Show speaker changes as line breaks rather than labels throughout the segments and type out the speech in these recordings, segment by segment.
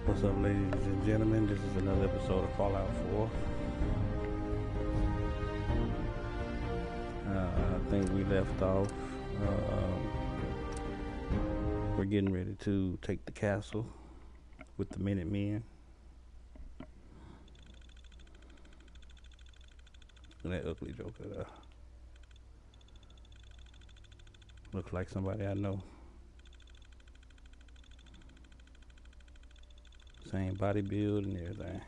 What's up, ladies and gentlemen? This is another episode of Fallout 4. I think we left off. We're getting ready to take the castle with the Minutemen. Look at that ugly joker there. Looks like somebody I know. Same body build and everything.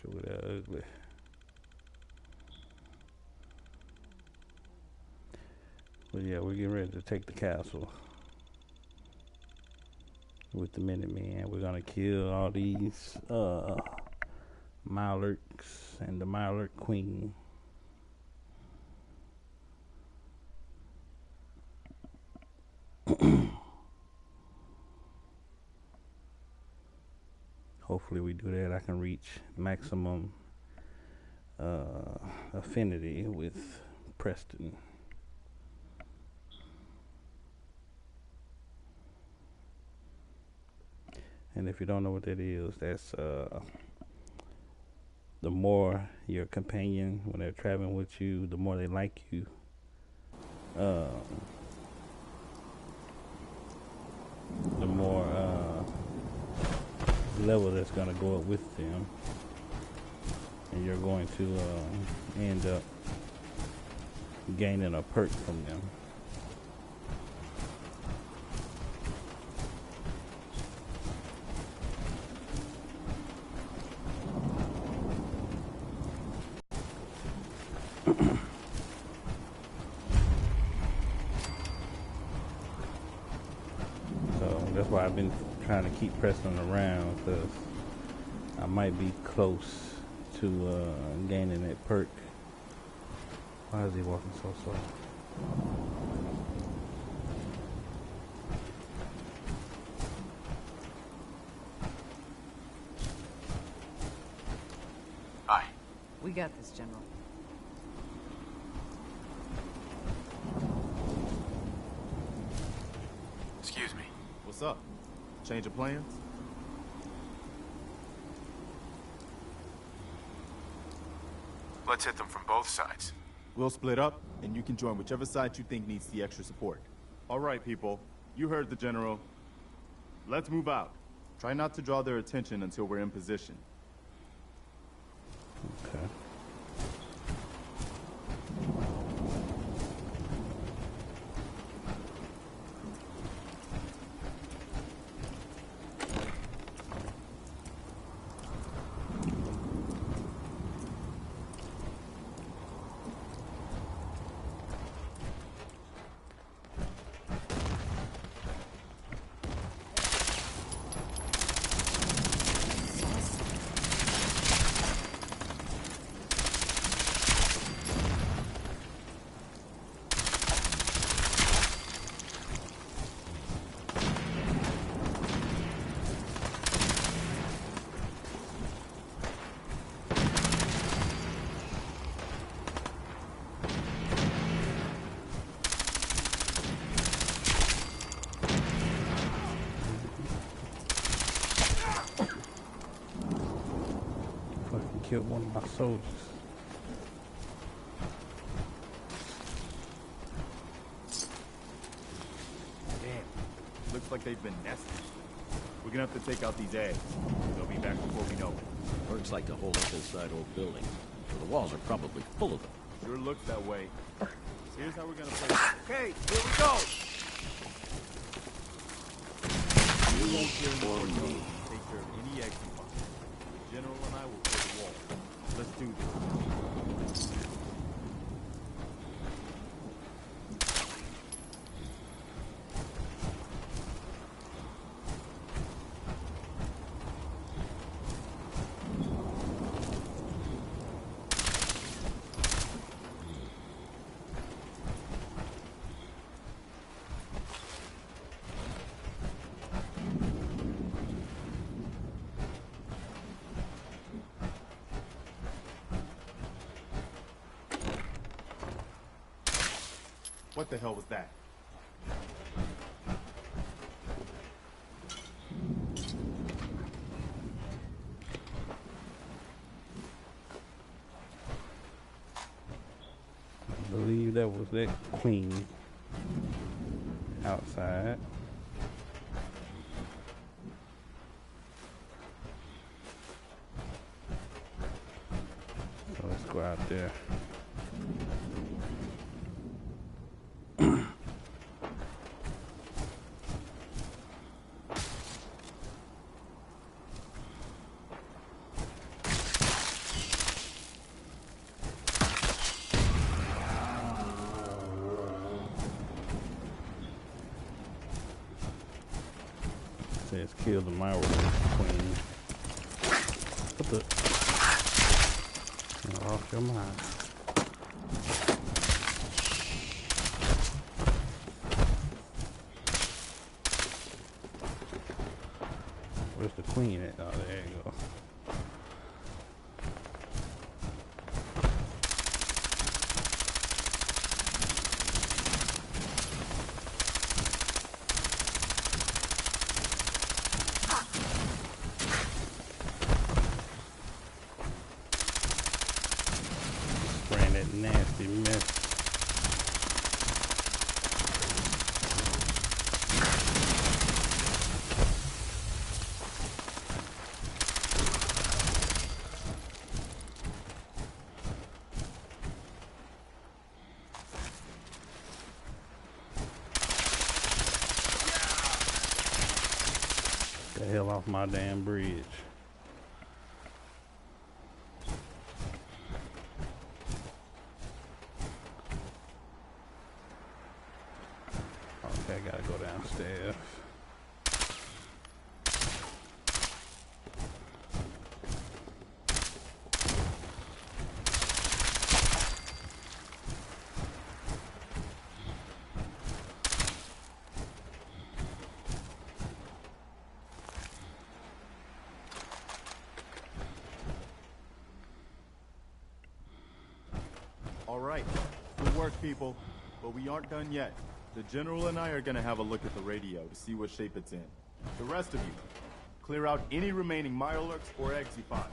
Show that ugly. But yeah, we're getting ready to take the castle with the Minutemen. We're gonna kill all these Mirelurks and the Mirelurk Queen. Hopefully we do that. I can reach maximum affinity with Preston. And if you don't know what that is, that's the more your companion, when they're traveling with you, the more they like you. The more level that's going to go up with them. And you're going to end up gaining a perk from them. So that's why I've been trying to keep pressing around, because I might be close to gaining that perk. Why is he walking so slow?
Hi.
We got this, General.
Excuse me.
What's up? Change of plans?
Let's hit them from both sides.
We'll split up, and you can join whichever side you think needs the extra support. All right, people. You heard the General. Let's move out. Try not to draw their attention until we're in position.
Okay. Killed one of my soldiers.
Damn. Looks like they've been nested. We're gonna have to take out these eggs. They'll be back before we know it.
Mercs like to hold up inside old buildings, so the walls are probably full of them.
Sure looks that way. Here's how we're gonna play. Okay, here we go! You won't kill me. Take care of any eggs you find. The General and I will clear the wall. Let's do this. What the hell was that?
I believe that was that queen outside. So let's go out there. Says kill the Myra queen. What the? You're off your mind. Where's the queen at? Oh, there you go. Spraying that nasty mess. The hell off my damn bridge. Okay, I gotta go downstairs.
All right, good work, people. But we aren't done yet. The General and I are gonna have a look at the radio to see what shape it's in. The rest of you, clear out any remaining Mirelurks or eggs you find.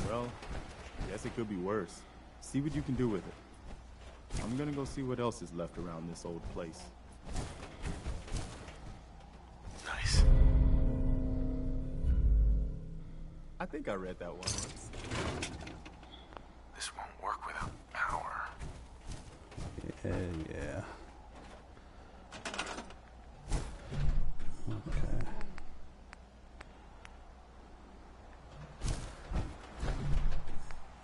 Well, guess it could be worse. See what you can do with it. I'm gonna go see what else is left around this old place.
Nice.
I think I read that one once.
This won't work without power.
Yeah. Okay.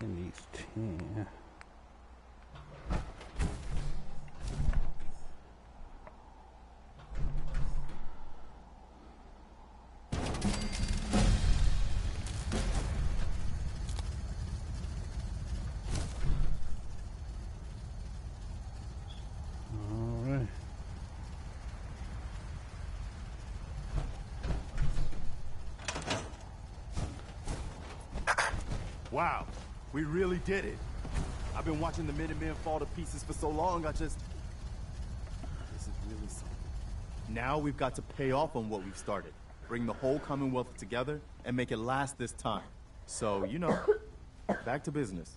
It needs 10. All right.
Wow, we really did it. I've been watching the Minutemen fall to pieces for so long, this is really something. Now we've got to pay off on what we've started. Bring the whole Commonwealth together and make it last this time. So, you know, back to business.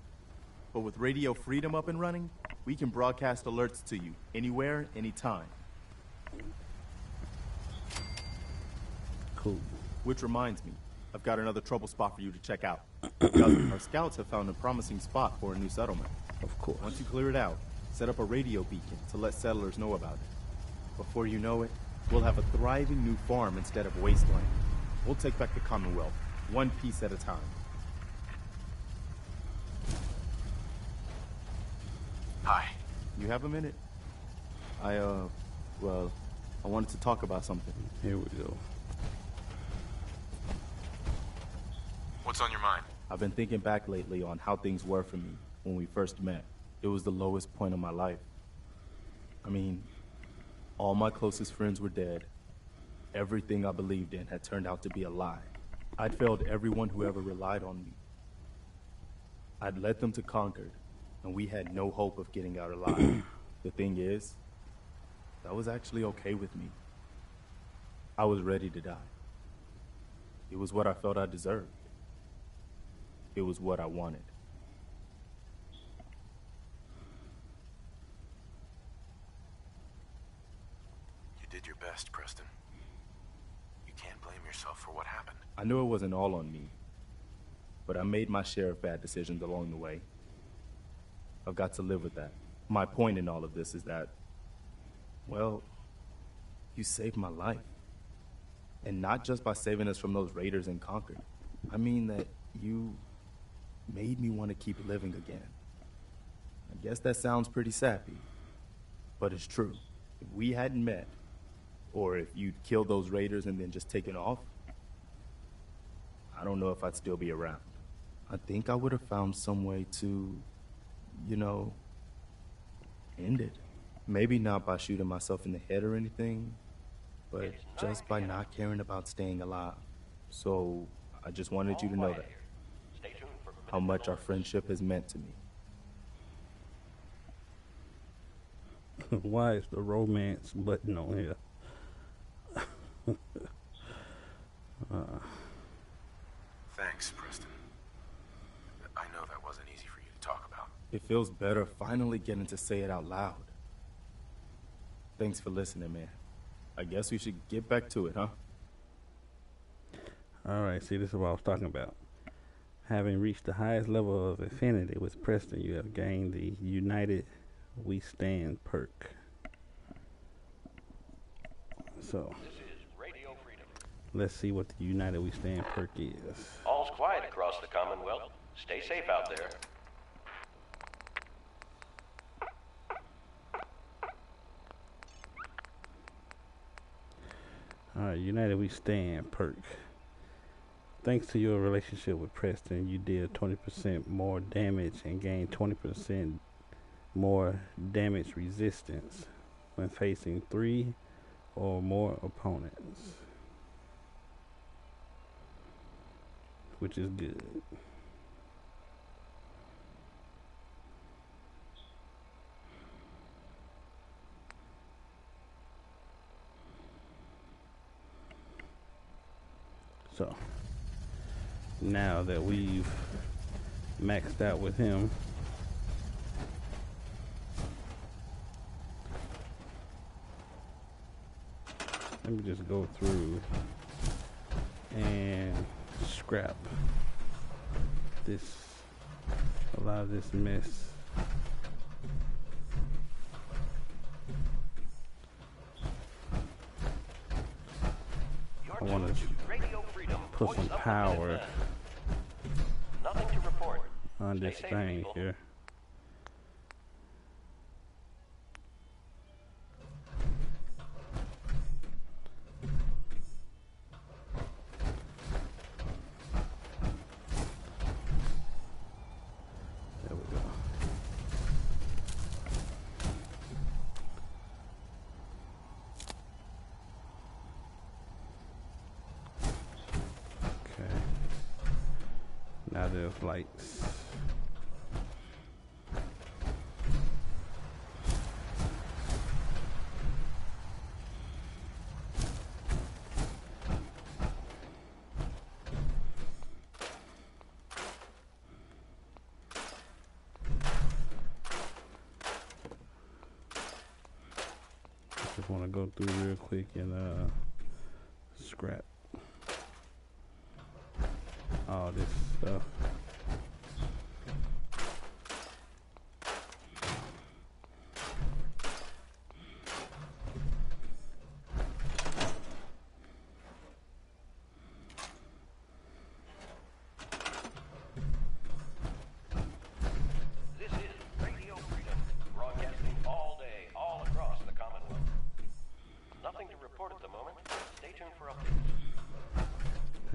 But with Radio Freedom up and running, we can broadcast alerts to you anywhere, anytime.
Cool.
Which reminds me, I've got another trouble spot for you to check out. Our scouts have found a promising spot for a new settlement.
Of course.
Once you clear it out, set up a radio beacon to let settlers know about it. Before you know it, We'll have a thriving new farm instead of wasteland. We'll take back the Commonwealth, one piece at a time.
Hi.
You have a minute? Well, I wanted to talk about something.
Here we go.
What's on your mind?
I've been thinking back lately on how things were for me when we first met. It was the lowest point of my life. I mean, all my closest friends were dead. Everything I believed in had turned out to be a lie. I'd failed everyone who ever relied on me. I'd led them to Concord, and we had no hope of getting out alive. The thing is, that was actually okay with me. I was ready to die. It was what I felt I deserved. It was what I wanted.
You did your best, Preston. You can't blame yourself for what happened.
I knew it wasn't all on me, but I made my share of bad decisions along the way. I've got to live with that. My point in all of this is that, well, you saved my life. And not just by saving us from those raiders in Concord. I mean that you made me want to keep living again. I guess that sounds pretty sappy, but it's true. If we hadn't met, or if you'd killed those raiders and then just taken off, I don't know if I'd still be around. I think I would have found some way to, you know, end it. Maybe not by shooting myself in the head or anything, but just by not caring about staying alive. So I just wanted you to know that. How much our friendship has meant to me.
Why is the romance button on here?
Thanks, Preston. I know that wasn't easy for you to talk about.
It feels better finally getting to say it out loud. Thanks for listening, man. I guess we should get back to it, huh?
Alright, see, this is what I was talking about. Having reached the highest level of affinity with Preston, you have gained the United We Stand perk. So,
This is Radio Freedom.
let's see what the United We Stand perk is.
All's quiet across the Commonwealth. Stay safe out there.
Alright, United We Stand perk. Thanks to your relationship with Preston, you deal 20% more damage and gain 20% more damage resistance when facing 3 or more opponents, which is good. So now that we've maxed out with him, let me just go through and scrap a lot of this mess. I want to put some power
Nothing to report.
on this
Stay safe,
thing
people.
here. There we go. Okay. Now there's lights. Just want to go through real quick and scrap all this stuff.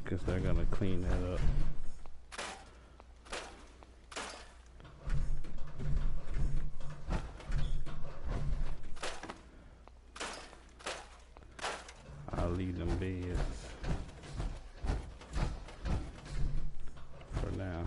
Because they're gonna clean that up. I'll leave them beds for now.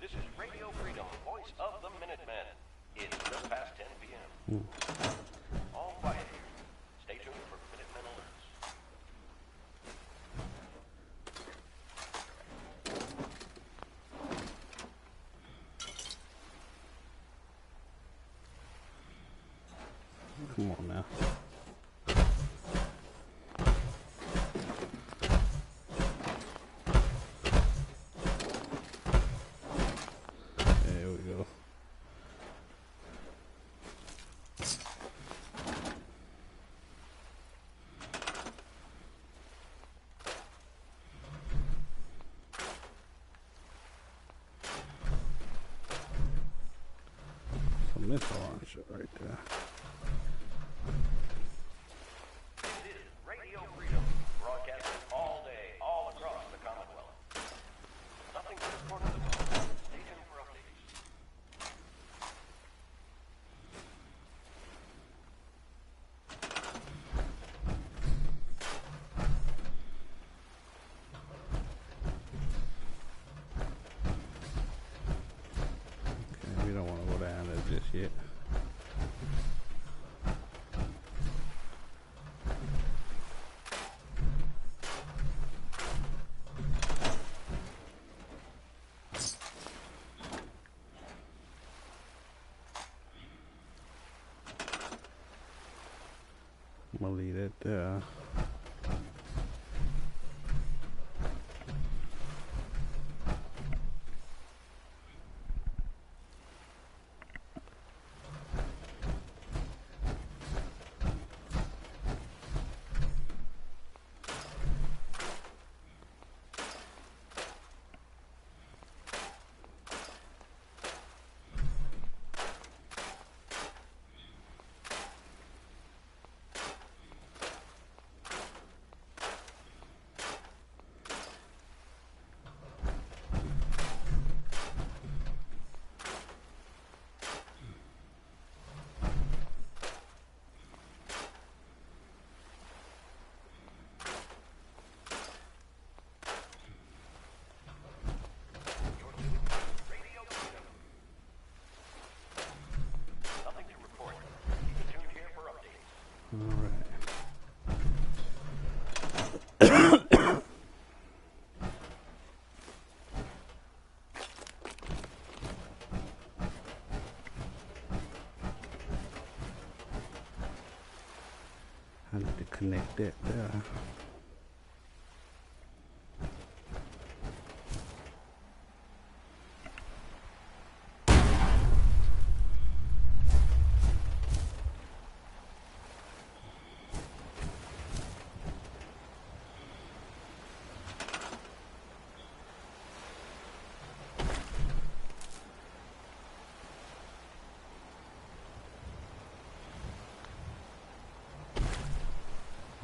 This is Radio Freedom, voice of the Minutemen. It's just past 10 p.m. All quiet here. Stay tuned for Minutemen alerts.
Come on now. There we go. Some missile launcher right there.
This is Radio Freedom, broadcasting all day, all across the Commonwealth. Nothing to report at the moment. Stay tuned for updates.
Okay, we don't want to go down there just yet. I'm gonna leave that there.
Radio Freedom. Nothing to report. Keep tuned here for updates.
All right. I need to connect that there.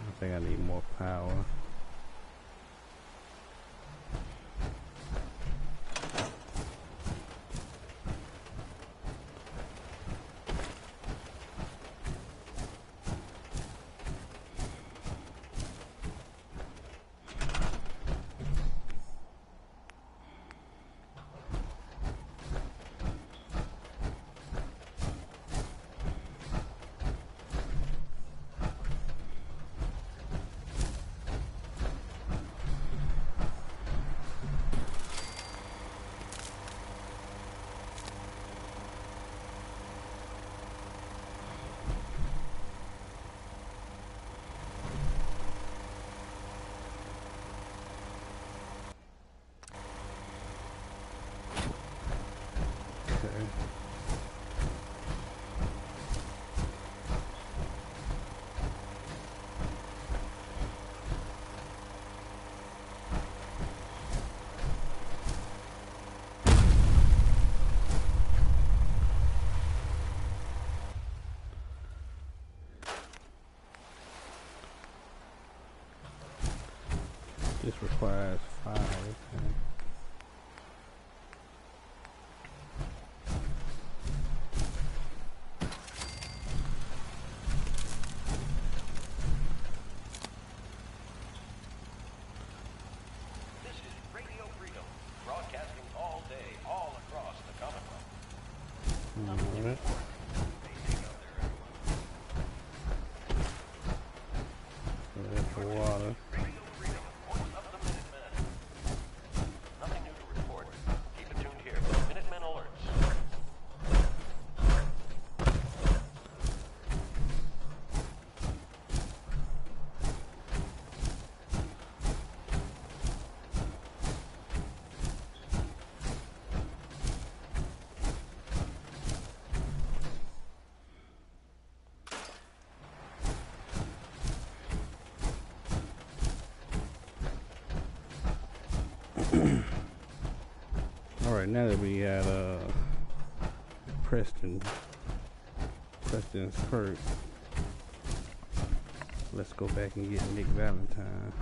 I think I need more power. This requires 5.
This is Radio Freedom, broadcasting all day, all across the Commonwealth.
Alright. So that's the water.
Radio Freedom, voice of the Minutemen. Nothing new to report. Keep it tuned here for Minutemen alerts.
Alright, now that we got Preston's perk, let's go back and get Nick Valentine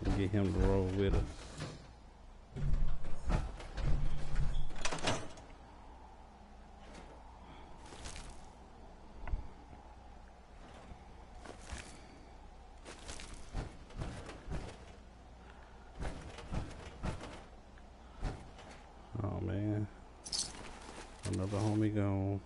and get him to roll with us. Oh man, another homie gone.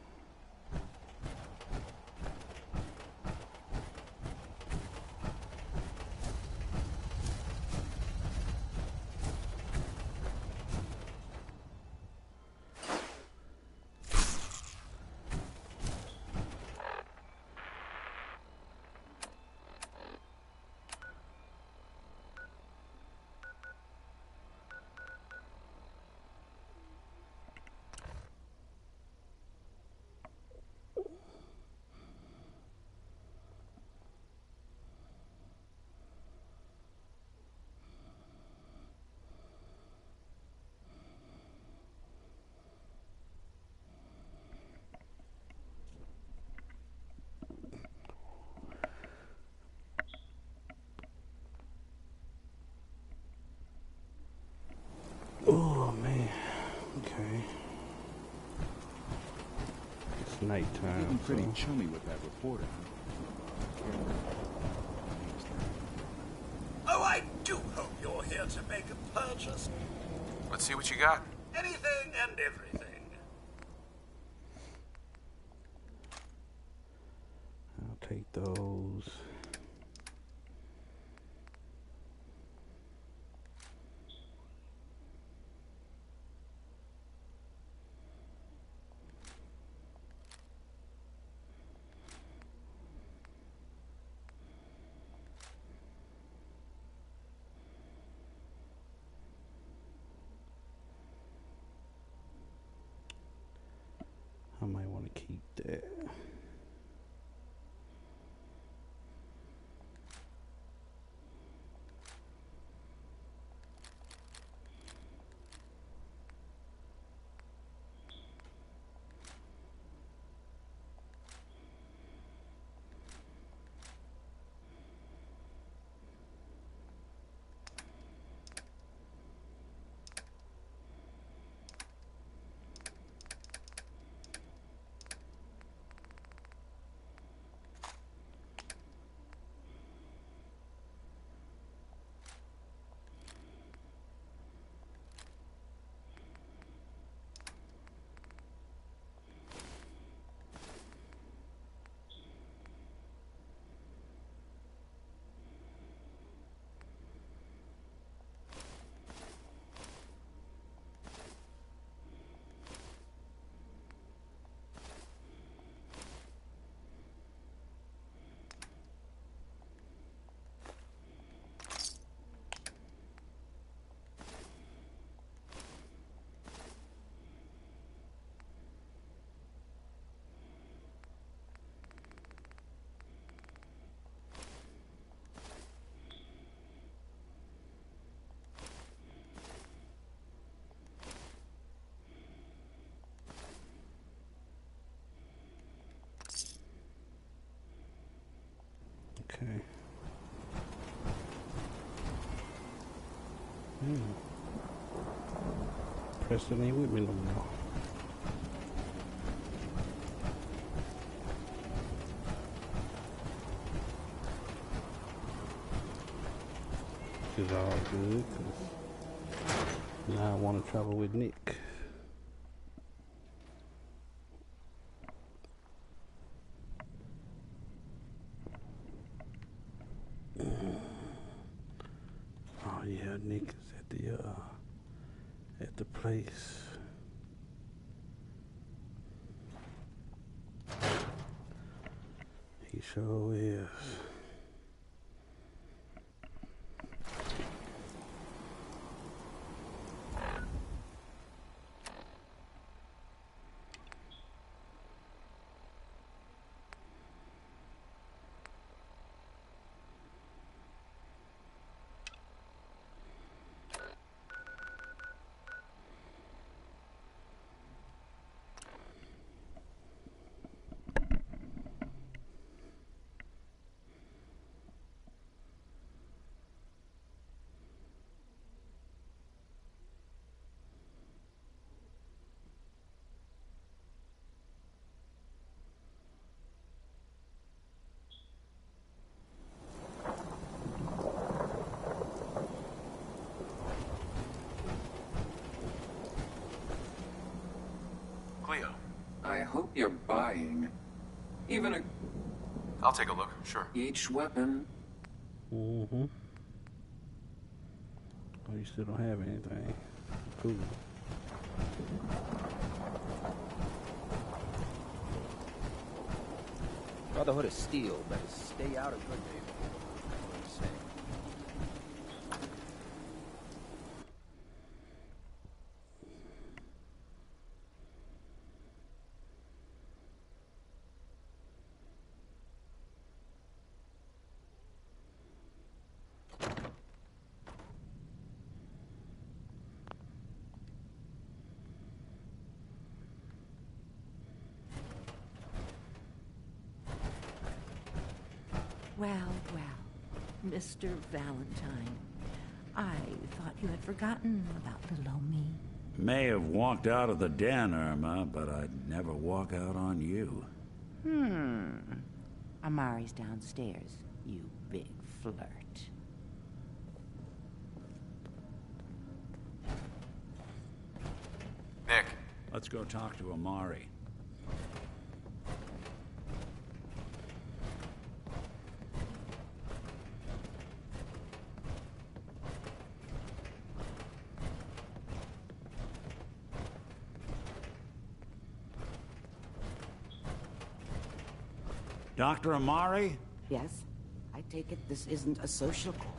Oh man, okay. It's nighttime.
Getting pretty
so-
chummy with that reporter.
Oh, I do hope you're here to make a purchase.
Let's see what you got.
Anything and everything.
I'll take those. I might want to keep that. Okay. Preston ain't with me no more. Which is all good, 'cause now I want to travel with Nick. Oh yeah, Nick is at the place. He sure is.
Cleo,
I hope you're buying. Even
I'll take a look, sure.
each weapon.
Mm-hmm. Oh, you still don't have anything. Cool.
Brotherhood of Steel better stay out of good neighborhood. What I'm saying.
Well, well, Mr. Valentine. I thought you had forgotten about little old me.
May have walked out of the den, Irma, but I'd never walk out on you.
Amari's downstairs, you big flirt.
Nick,
Let's go talk to Amari. Dr. Amari?
Yes? I take it this isn't a social call.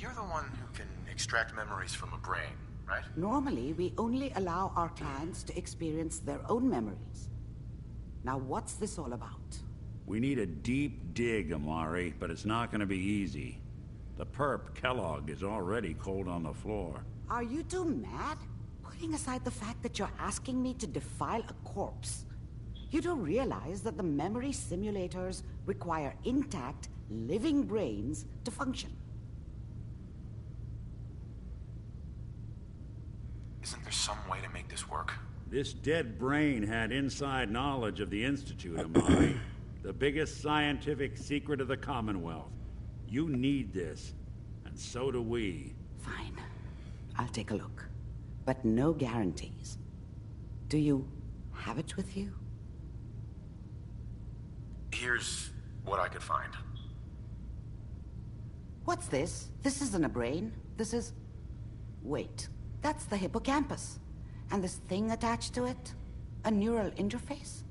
you're the one who can extract memories from a brain, right?
Normally, we only allow our clients to experience their own memories. Now, what's this all about?
We need a deep dig, Amari, but it's not gonna be easy. The perp, Kellogg, is already cold on the floor.
Are you two mad? Putting aside the fact that you're asking me to defile a corpse, you do realize that the memory simulators require intact, living brains to function.
Isn't there some way to make this work?
This dead brain had inside knowledge of the Institute, Amari. The biggest scientific secret of the Commonwealth. You need this, and so do we.
Fine. I'll take a look. But no guarantees. Do you have it with you?
Here's what I could find.
What's this? This isn't a brain. This is... Wait. That's the hippocampus. And this thing attached to it? A neural interface?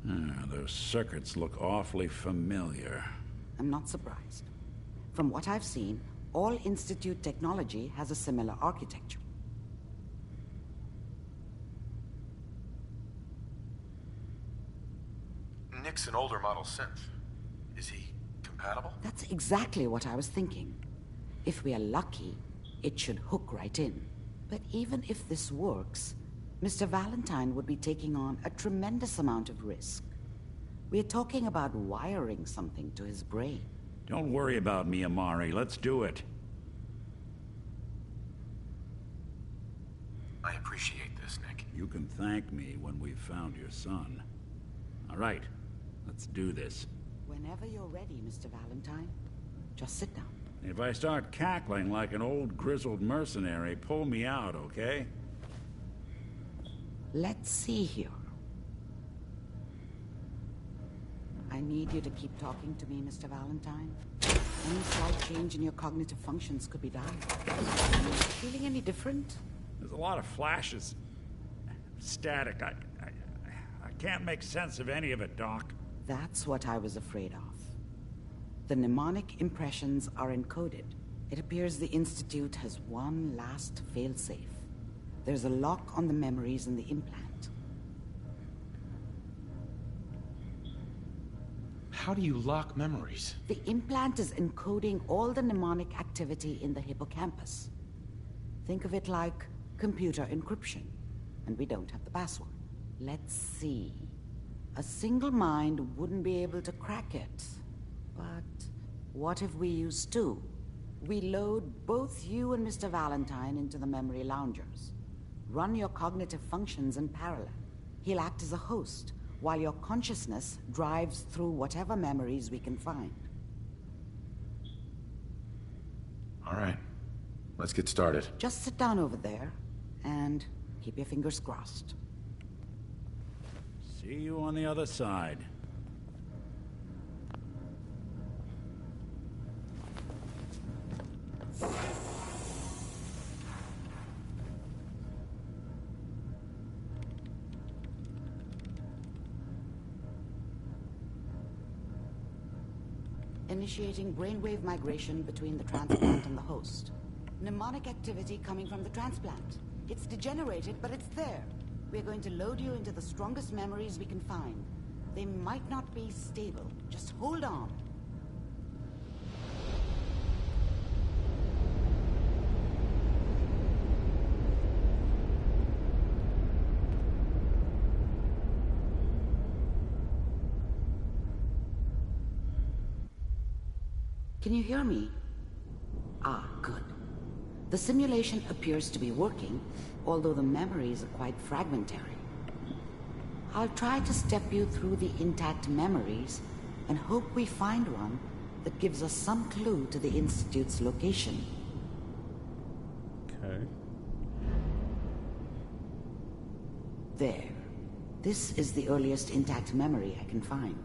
Those circuits look awfully familiar.
I'm not surprised. From what I've seen, all Institute technology has a similar architecture.
Nick's an older model synth. Is he compatible?
That's exactly what I was thinking. If we are lucky, it should hook right in. But even if this works, Mr. Valentine would be taking on a tremendous amount of risk. We're talking about wiring something to his brain.
Don't worry about me, Amari. Let's do it.
I appreciate this, Nick.
You can thank me when we've found your son. All right, let's do this.
Whenever you're ready, Mr. Valentine. Just sit down.
If I start cackling like an old grizzled mercenary, pull me out, okay?
Let's see here. I need you to keep talking to me, Mr. Valentine. Any slight change in your cognitive functions could be dire. Feeling any different?
There's a lot of flashes. Static. I can't make sense of any of it, Doc.
That's what I was afraid of. The mnemonic impressions are encoded. It appears the Institute has one last failsafe. There's a lock on the memories in the implant.
How do you lock memories?
The implant is encoding all the mnemonic activity in the hippocampus. Think of it like computer encryption, and we don't have the password. Let's see. A single mind wouldn't be able to crack it. But what if we use two? We load both you and Mr. Valentine into the memory loungers. Run your cognitive functions in parallel. He'll act as a host, while your consciousness drives through whatever memories we can find.
All right. Let's get started.
Just sit down over there, and keep your fingers crossed.
See you on the other side.
Initiating brainwave migration between the transplant and the host. Mnemonic activity coming from the transplant. It's degenerated, but it's there. We're going to load you into the strongest memories we can find. They might not be stable. Just hold on. Can you hear me? Ah, good. The simulation appears to be working, although the memories are quite fragmentary. I'll try to step you through the intact memories and hope we find one that gives us some clue to the Institute's location.
Okay.
There. This is the earliest intact memory I can find.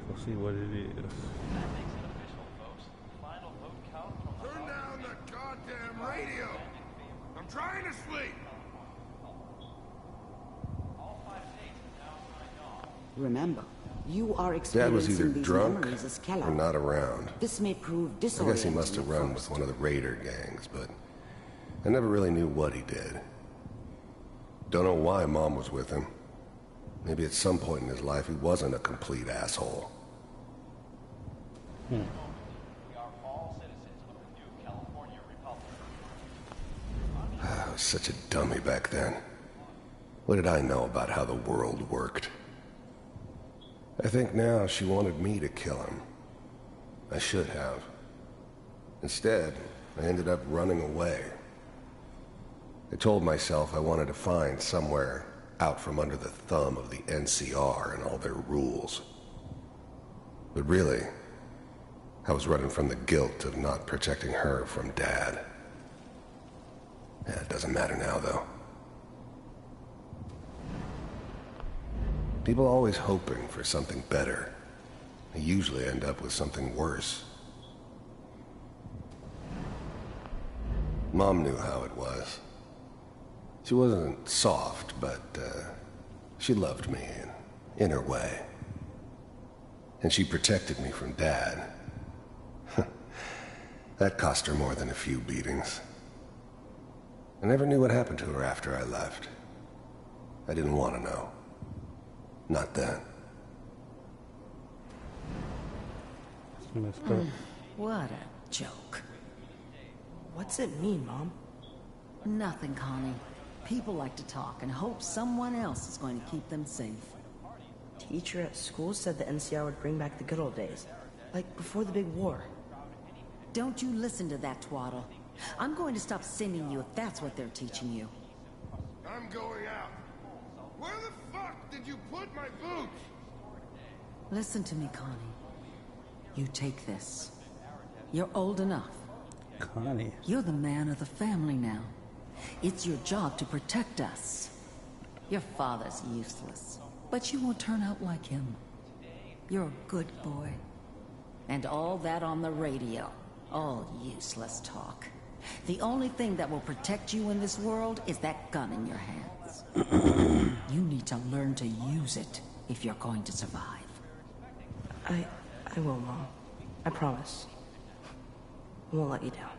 Let's go see what it is.
That makes it official, folks. Final vote count from the
Turn down the goddamn radio! I'm trying to sleep!
all 5 states have now signed on.
Remember, you are
Dad
experiencing
was either
these
drunk
memories as Kellogg.
or not around.
This may prove
I
disorienting.
guess he must have
at
run
first.
with one of the raider gangs, but I never really knew what he did. Don't know why Mom was with him. Maybe at some point in his life he wasn't a complete asshole.
We are all citizens of the new California Republic.
I was such a dummy back then. What did I know about how the world worked? I think now she wanted me to kill him. I should have. Instead, I ended up running away. I told myself I wanted to find somewhere out from under the thumb of the NCR and all their rules. But really, I was running from the guilt of not protecting her from Dad. Yeah, it doesn't matter now, though. People are always hoping for something better. They usually end up with something worse. Mom knew how it was. She wasn't soft, but she loved me in her way. And she protected me from Dad. That cost her more than a few beatings. I never knew what happened to her after I left. I didn't want to know. Not then.
It's messed up.
What a joke.
What's it mean, Mom?
Nothing, Connie. People like to talk and hope someone else is going to keep them safe.
Teacher at school said the NCR would bring back the good old days. Like before the big war.
Don't you listen to that twaddle. I'm going to stop sending you if that's what they're teaching you.
I'm going out. Where the fuck did you put my boots?
Listen to me, Connie. You take this. You're old enough.
Connie.
You're the man of the family now. It's your job to protect us. Your father's useless, but you won't turn out like him. You're a good boy. And all that on the radio, all useless talk. The only thing that will protect you in this world is that gun in your hands. You need to learn to use it if you're going to survive.
I will, Mom. I promise. I won't let you down.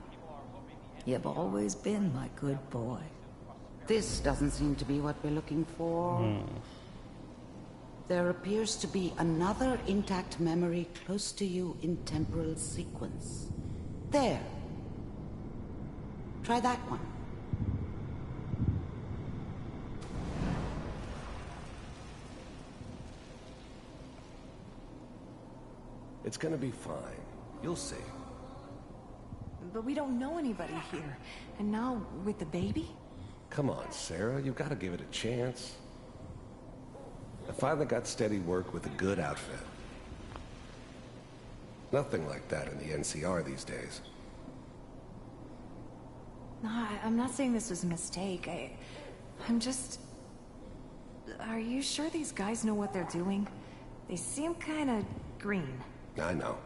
You've always been my good boy.
This doesn't seem to be what we're looking for. There appears to be another intact memory close to you in temporal sequence. There. Try that one.
It's gonna be fine. You'll see.
But we don't know anybody here. And now, with the baby?
Come on, Sarah. You've got to give it a chance. I finally got steady work with a good outfit. Nothing like that in the NCR these days.
No, I'm not saying this was a mistake. I'm just... Are you sure these guys know what they're doing? They seem kind of green.
I know.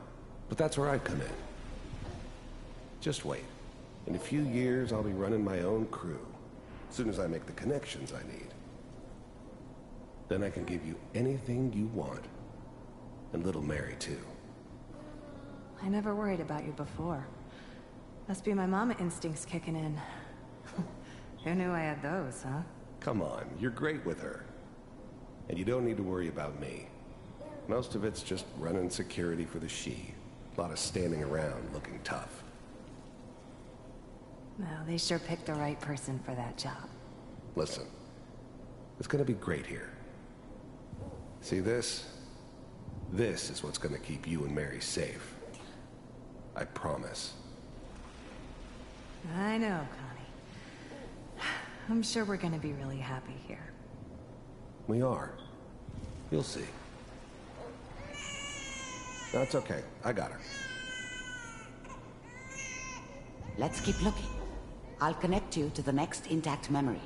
But that's where I come in. Just wait. In a few years, I'll be running my own crew. As soon as I make the connections I need. Then I can give you anything you want. And little Mary, too.
I never worried about you before. Must be my mama instincts kicking in. Who knew I had those, huh?
Come on, you're great with her. And you don't need to worry about me. Most of it's just running security for the she. A lot of standing around looking tough.
Well, they sure picked the right person for that job.
Listen, it's gonna be great here. See this? This is what's gonna keep you and Mary safe. I promise.
I know, Connie. I'm sure we're gonna be really happy here.
We are. You'll see. That's okay. I got her.
Let's keep looking. I'll connect you to the next intact memory.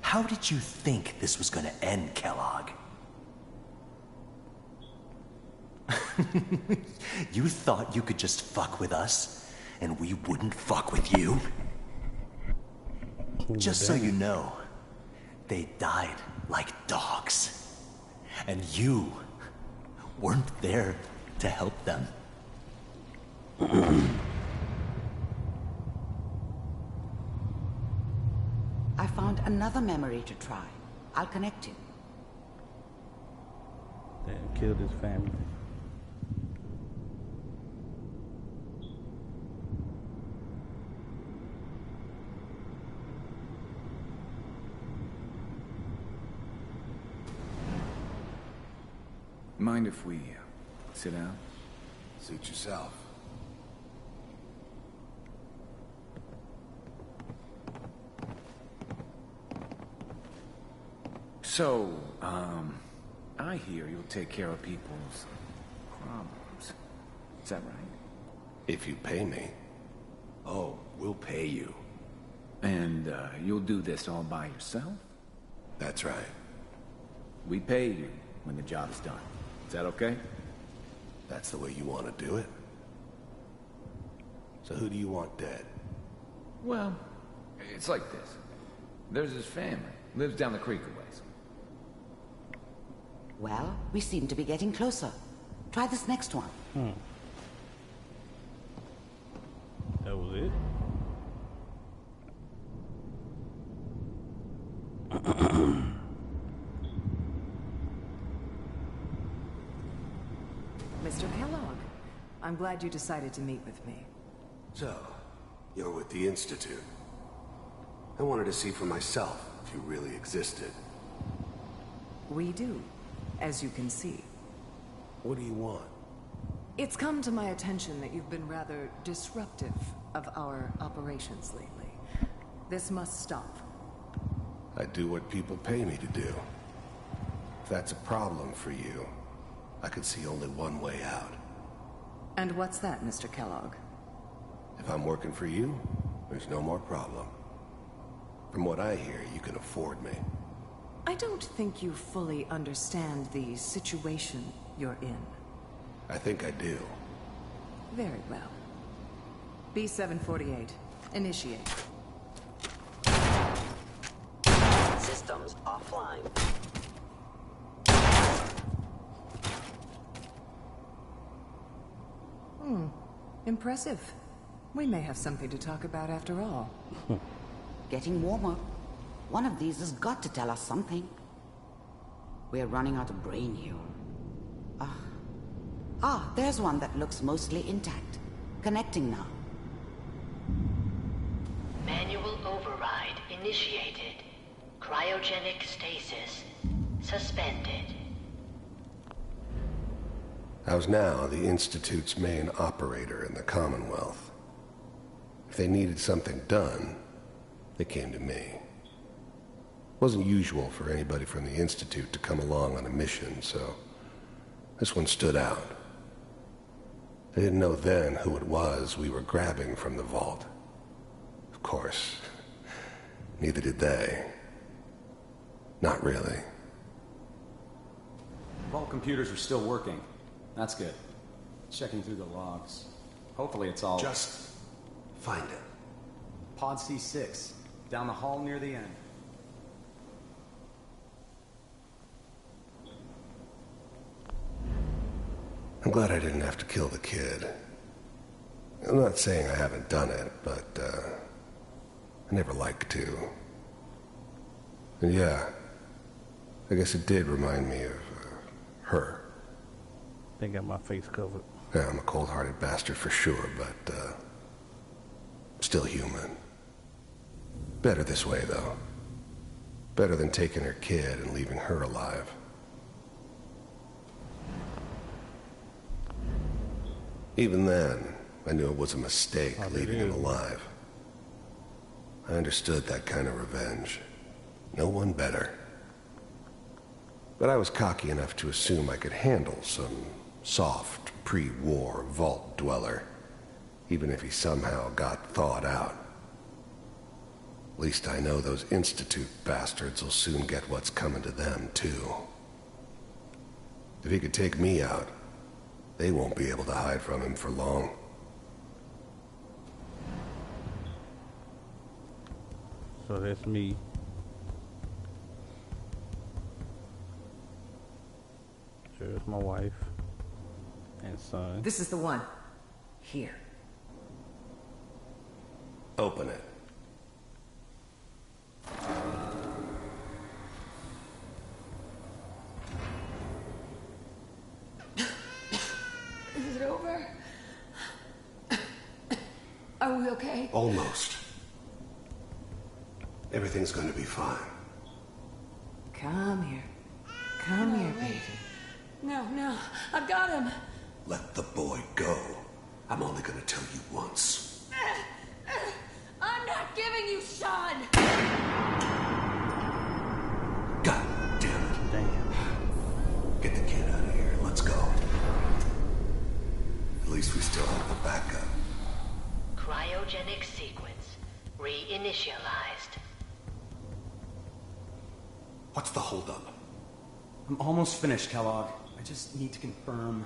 How did you think this was gonna end, Kellogg? You thought you could just fuck with us, and we wouldn't fuck with you? Just so you know, they died like dogs. And you weren't there to help them.
I found another memory to try. I'll connect you.
Then killed his family.
Mind if we sit down?
Suit yourself.
So, I hear you'll take care of people's problems. Is that right?
If you pay me.
Oh, we'll pay you. And, you'll do this all by yourself?
That's right.
We pay you when the job's done. Is that okay?
That's the way you want to do it? So who do you want dead?
Well, it's like this. There's his family. Lives down the creek a ways.
Well, we seem to be getting closer. Try this next one.
That was it.
Mr. Kellogg, I'm glad you decided to meet with me.
So, you're with the Institute. I wanted to see for myself if you really existed.
We do, as you can see.
What do you want?
It's come to my attention that you've been rather disruptive of our operations lately. This must stop.
I do what people pay me to do. If that's a problem for you, I could see only one way out.
And what's that, Mr. Kellogg?
If I'm working for you, there's no more problem. From what I hear, you can afford me.
I don't think you fully understand the situation you're in.
I think I do.
Very well. B-748, initiate.
Systems offline.
Impressive. We may have something to talk about after all.
Getting warmer. One of these has got to tell us something. We're running out of brain here. There's one that looks mostly intact. Connecting now.
Manual override initiated. Cryogenic stasis suspended.
I was now the Institute's main operator in the Commonwealth. If they needed something done, they came to me. It wasn't usual for anybody from the Institute to come along on a mission, so this one stood out. I didn't know then who it was we were grabbing from the vault. Of course, neither did they. Not really.
Vault computers are still working. That's good. Checking through the logs. Hopefully it's all...
Just find it.
Pod C6, down the hall near the end.
I'm glad I didn't have to kill the kid. I'm not saying I haven't done it, but, I never liked to. And yeah, I guess it did remind me of, her.
They got my face covered.
Yeah, I'm a cold-hearted bastard for sure, but, still human. Better this way, though. Better than taking her kid and leaving her alive. Even then, I knew it was a mistake leaving him alive. I understood that kind of revenge. No one better. But I was cocky enough to assume I could handle some soft, pre-war vault dweller, even if he somehow got thawed out. At least I know those Institute bastards will soon get what's coming to them, too. If he could take me out, they won't be able to hide from him for long.
So that's me. There's my wife and son.
This is the one. Here.
Open it.
Is it over? Are we okay?
Almost. Everything's going to be fine.
Come here. Come here, baby.
No, I've got him.
Let the boy go. I'm only going to tell you once.
I'm not giving you Sean.
God damn it. Damn. Get the kid out of here. Let's go. At least we still have the backup.
Cryogenic sequence reinitialized.
What's the holdup?
I'm almost finished, Kellogg. I just need to confirm.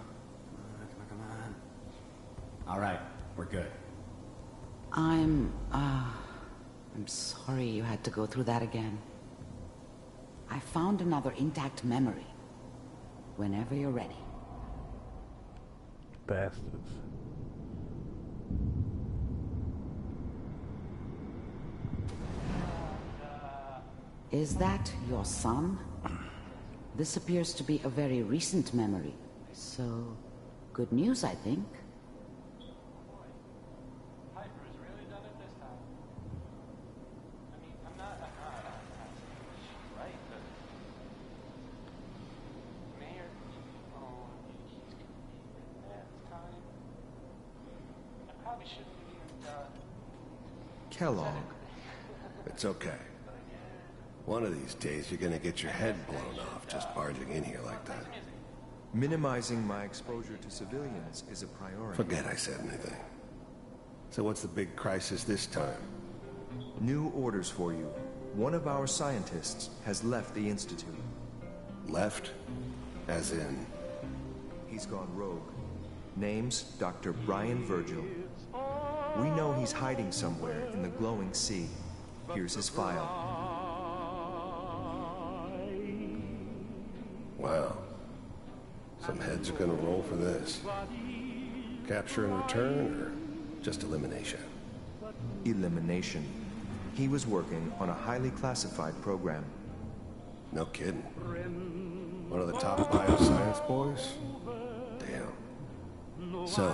Come on. All right, we're good.
I'm sorry you had to go through that again. I found another intact memory. Whenever you're ready.
Bastards.
Is that your son? This appears to be a very recent memory. So, good news, I think.
Kellogg. It's okay. One of these days, you're gonna get your head blown off just barging in here like that.
Minimizing my exposure to civilians is a priority.
Forget I said anything. So what's the big crisis this time?
New orders for you. One of our scientists has left the Institute.
Left? As in?
He's gone rogue. Name's Dr. Brian Virgil. We know he's hiding somewhere in the glowing sea. Here's his file.
Wow. Some heads are gonna roll for this. Capture and return, or just elimination?
Elimination. He was working on a highly classified program.
No kidding. One of the top bioscience boys? Damn. So,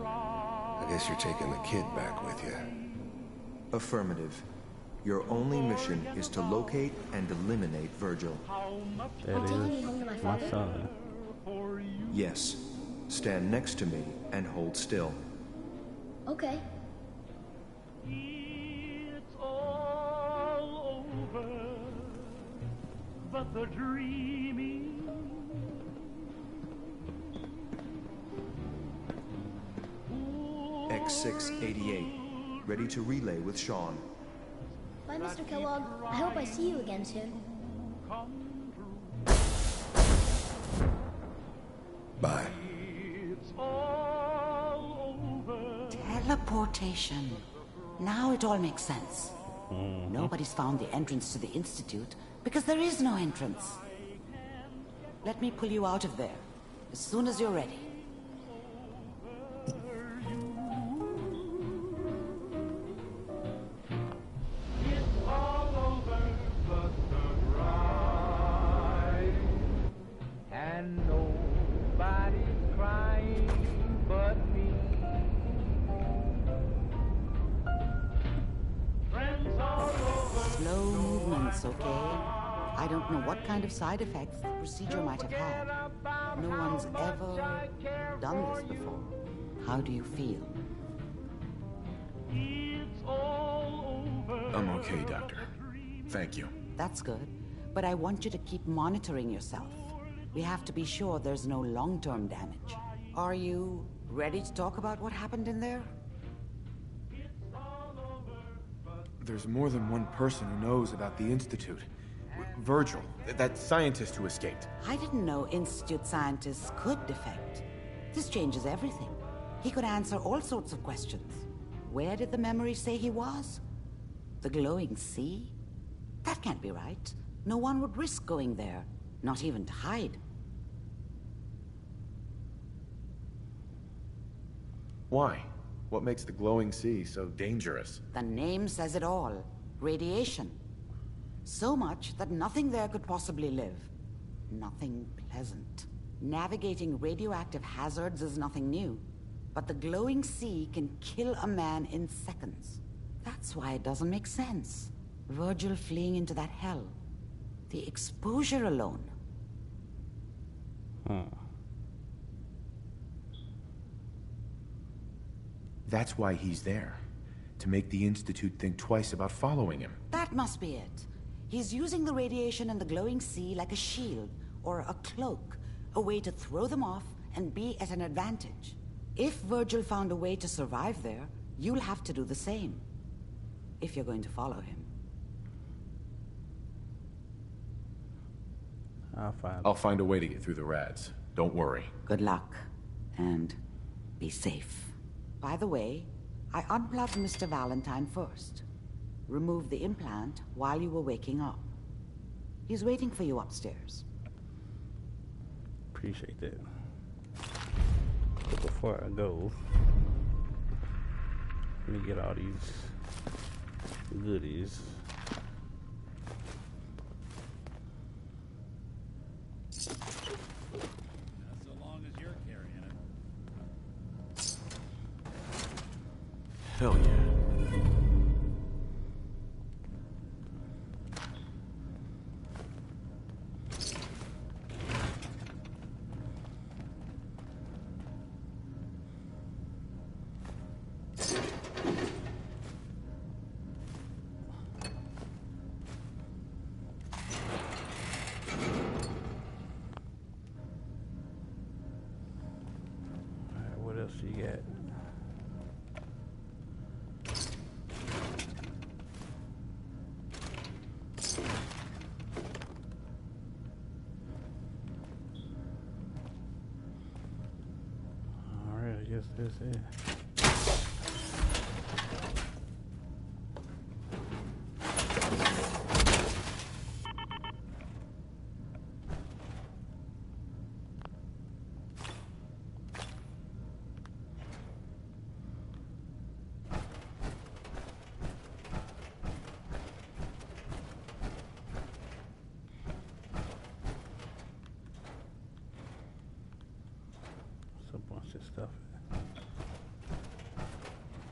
I guess you're taking the kid back with you.
Affirmative. Your only mission is to locate and eliminate Virgil.
That is my son.
Yes. Stand next to me and hold still.
Okay.
It's all over, but the dreaming.
X688, ready to relay with Sean.
Bye, Mr. Kellogg. I hope I see you again soon.
Bye.
Teleportation. Now it all makes sense. Nobody's found the entrance to the Institute because there is no entrance. Let me pull you out of there as soon as you're ready. What kind of side effects the procedure might have had. No one's ever done this before. How do you feel?
I'm okay, Doctor. Thank you.
That's good. But I want you to keep monitoring yourself. We have to be sure there's no long-term damage. Are you ready to talk about what happened in there?
There's more than one person who knows about the Institute. Virgil, that scientist who escaped.
I didn't know Institute scientists could defect. This changes everything. He could answer all sorts of questions. Where did the memory say he was? The glowing sea? That can't be right. No one would risk going there, not even to hide.
Why? What makes the glowing sea so dangerous?
The name says it all. Radiation. So much that nothing there could possibly live. Nothing pleasant. Navigating radioactive hazards is nothing new. But the glowing sea can kill a man in seconds. That's why it doesn't make sense. Virgil fleeing into that hell. The exposure alone.
That's why he's there. To make the Institute think twice about following him.
That must be it. He's using the radiation in the glowing sea like a shield or a cloak, a way to throw them off and be at an advantage. If Virgil found a way to survive there, you'll have to do the same. If you're going to follow him.
I'll find a way to get through the rats. Don't worry.
Good luck. And be safe. By the way, I unplugged Mr. Valentine first. Removed the implant while you were waking up. He's waiting for you upstairs.
Appreciate that. But before I go, let me get all these goodies.
Hell yeah.
What else you got? All right, I guess that's it. It's a bunch of stuff,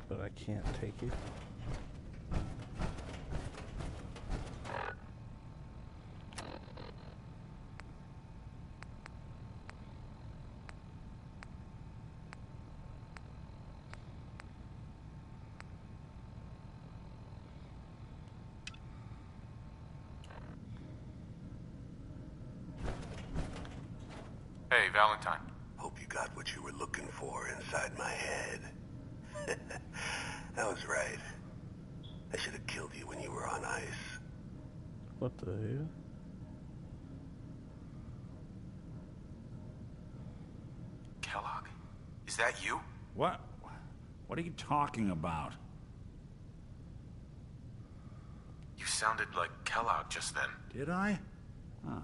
but I can't take it.
Hey, Valentine.
Hope you got what you were looking for inside my head. That was right. I should have killed you when you were on ice.
What the hell?
Kellogg, is that you?
What? What are you talking about?
You sounded like Kellogg just then.
Did I? Huh.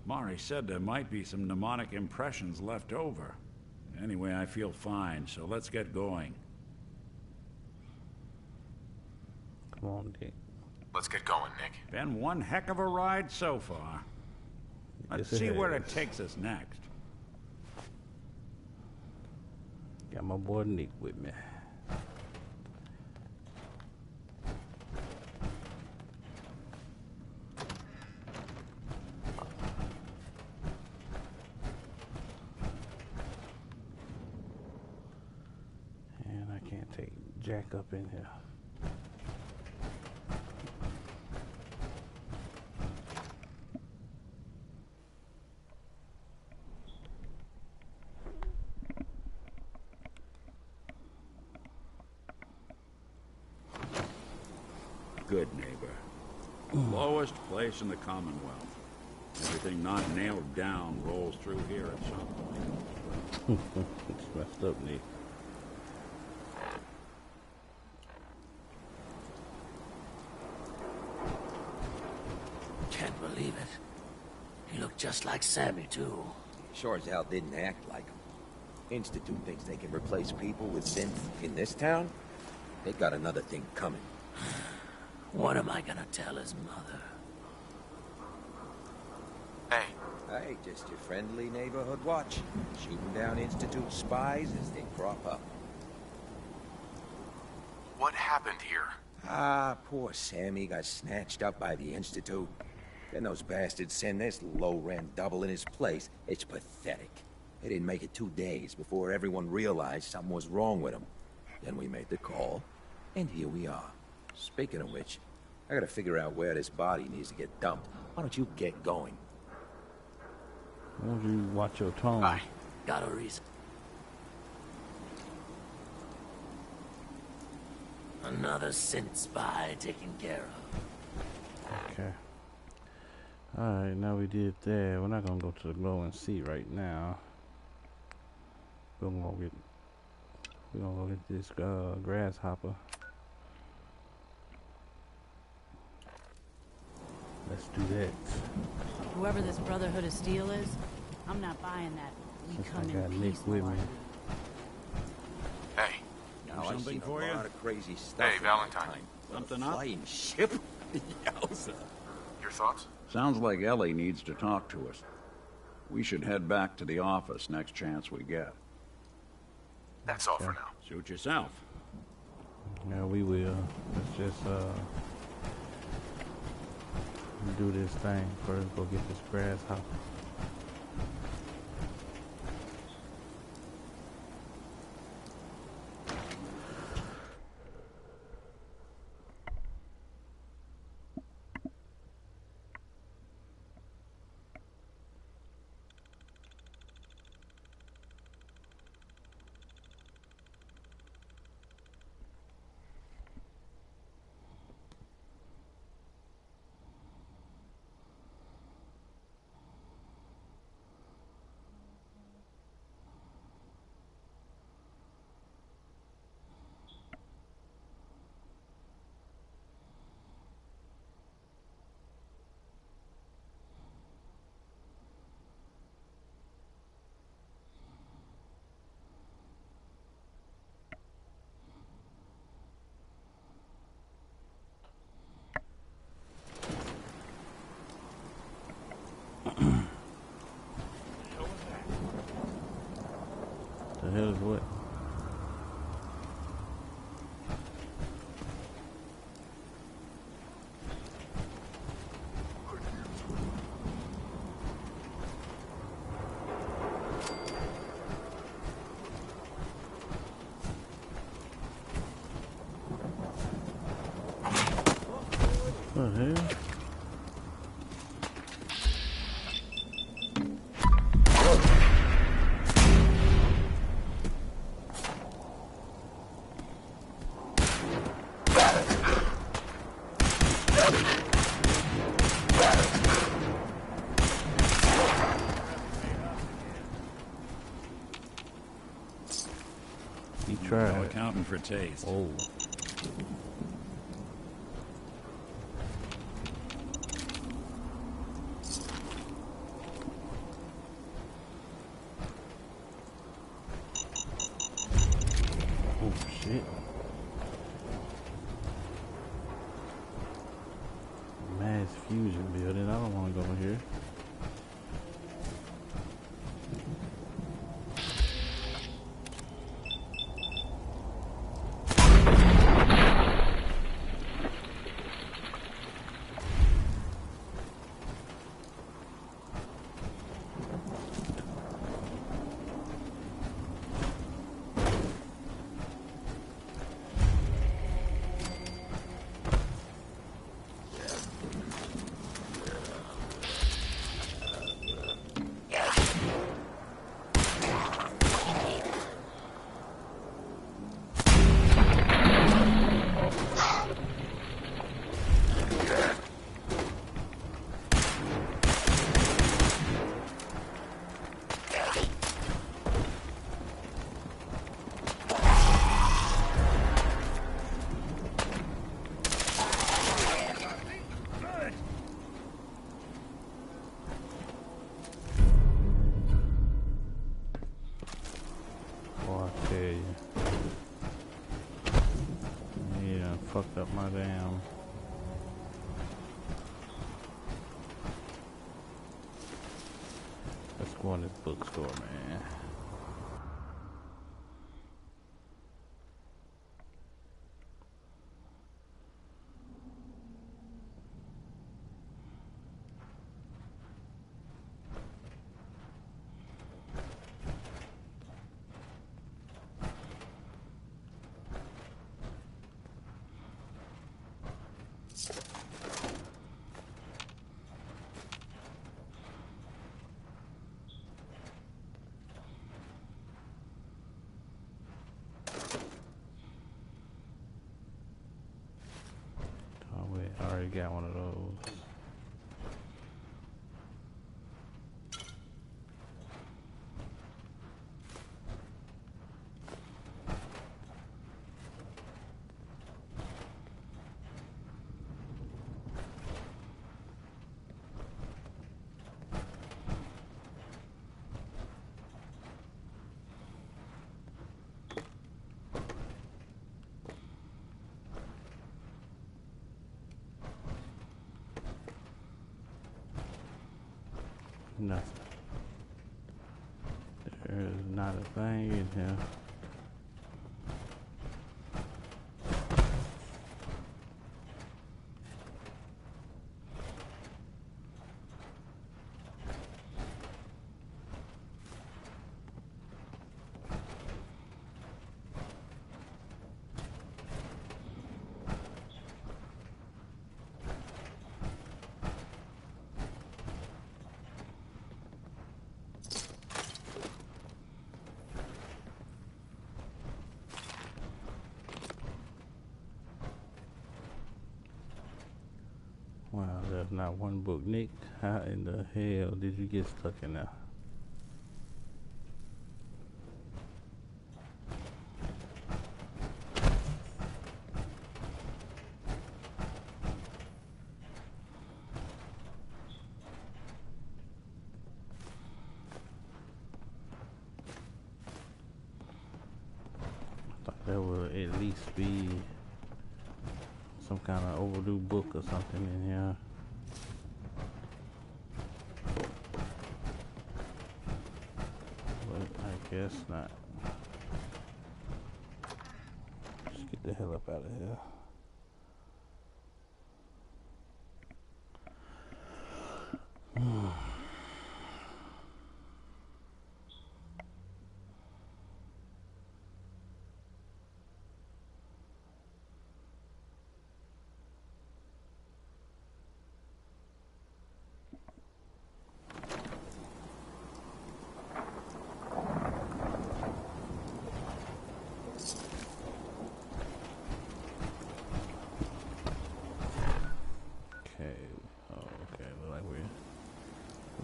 Mari said there might be some mnemonic impressions left over. Anyway, I feel fine, so let's get going.
Come on, Dick.
Let's get going, Nick.
Been one heck of a ride so far. Let's
Yes, it
see where
has.
it takes us next.
Got my boy Nick with me. And I can't take Jack up in here.
Good neighbor. Lowest place in the Commonwealth. Everything not nailed down rolls through here at some point.
It's messed up, Nick.
Can't believe it. He looked just like Sammy, too.
Sure as hell didn't act like him. Institute thinks they can replace people with synth in this town? They got another thing coming.
What am I gonna tell his mother?
Hey.
Hey, just your friendly neighborhood watch. Shooting down Institute spies as they crop up.
What happened here?
Ah, poor Sammy got snatched up by the Institute. Then those bastards send this low-rent double in his place. It's pathetic. They didn't make it 2 days before everyone realized something was wrong with him. Then we made the call, and here we are. Speaking of which, I gotta figure out where this body needs to get dumped. Why don't you get going?
Why don't you watch your tone?
I got a reason. Another synth spy taken care of.
Okay. Alright, now we did that. We're not gonna go to the glowing sea right now. We're gonna go get this grasshopper. Let's do that.
Whoever this Brotherhood of Steel is, I'm not buying that. We
Since
come
I got
in
Nick
peace,
with me.
Hey.
Now, I've
Something
seen
for
a
you?
lot of crazy stuff.
Hey,
in my
Valentine.
time.
Something
a
up?
flying ship? Yowza.
Your thoughts?
Sounds like Ellie needs to talk to us. We should head back to the office next chance we get.
That's all for now.
Suit yourself.
Yeah, we will. Let's just do this thing first. Go get this grasshopper. The hell is what? What the hell? He tried.
No accounting for taste.
Oh. Oh shit. Mass fusion building. I don't want to go in here. Fucked up my damn. Let's go in this bookstore, man. I already got one of those. Nothing. There's not a thing in here. There's not one book. Nick, how in the hell did you get stuck in there? I thought there would at least be some kind of overdue book or something in here. But I guess not. Just get the hell up out of here.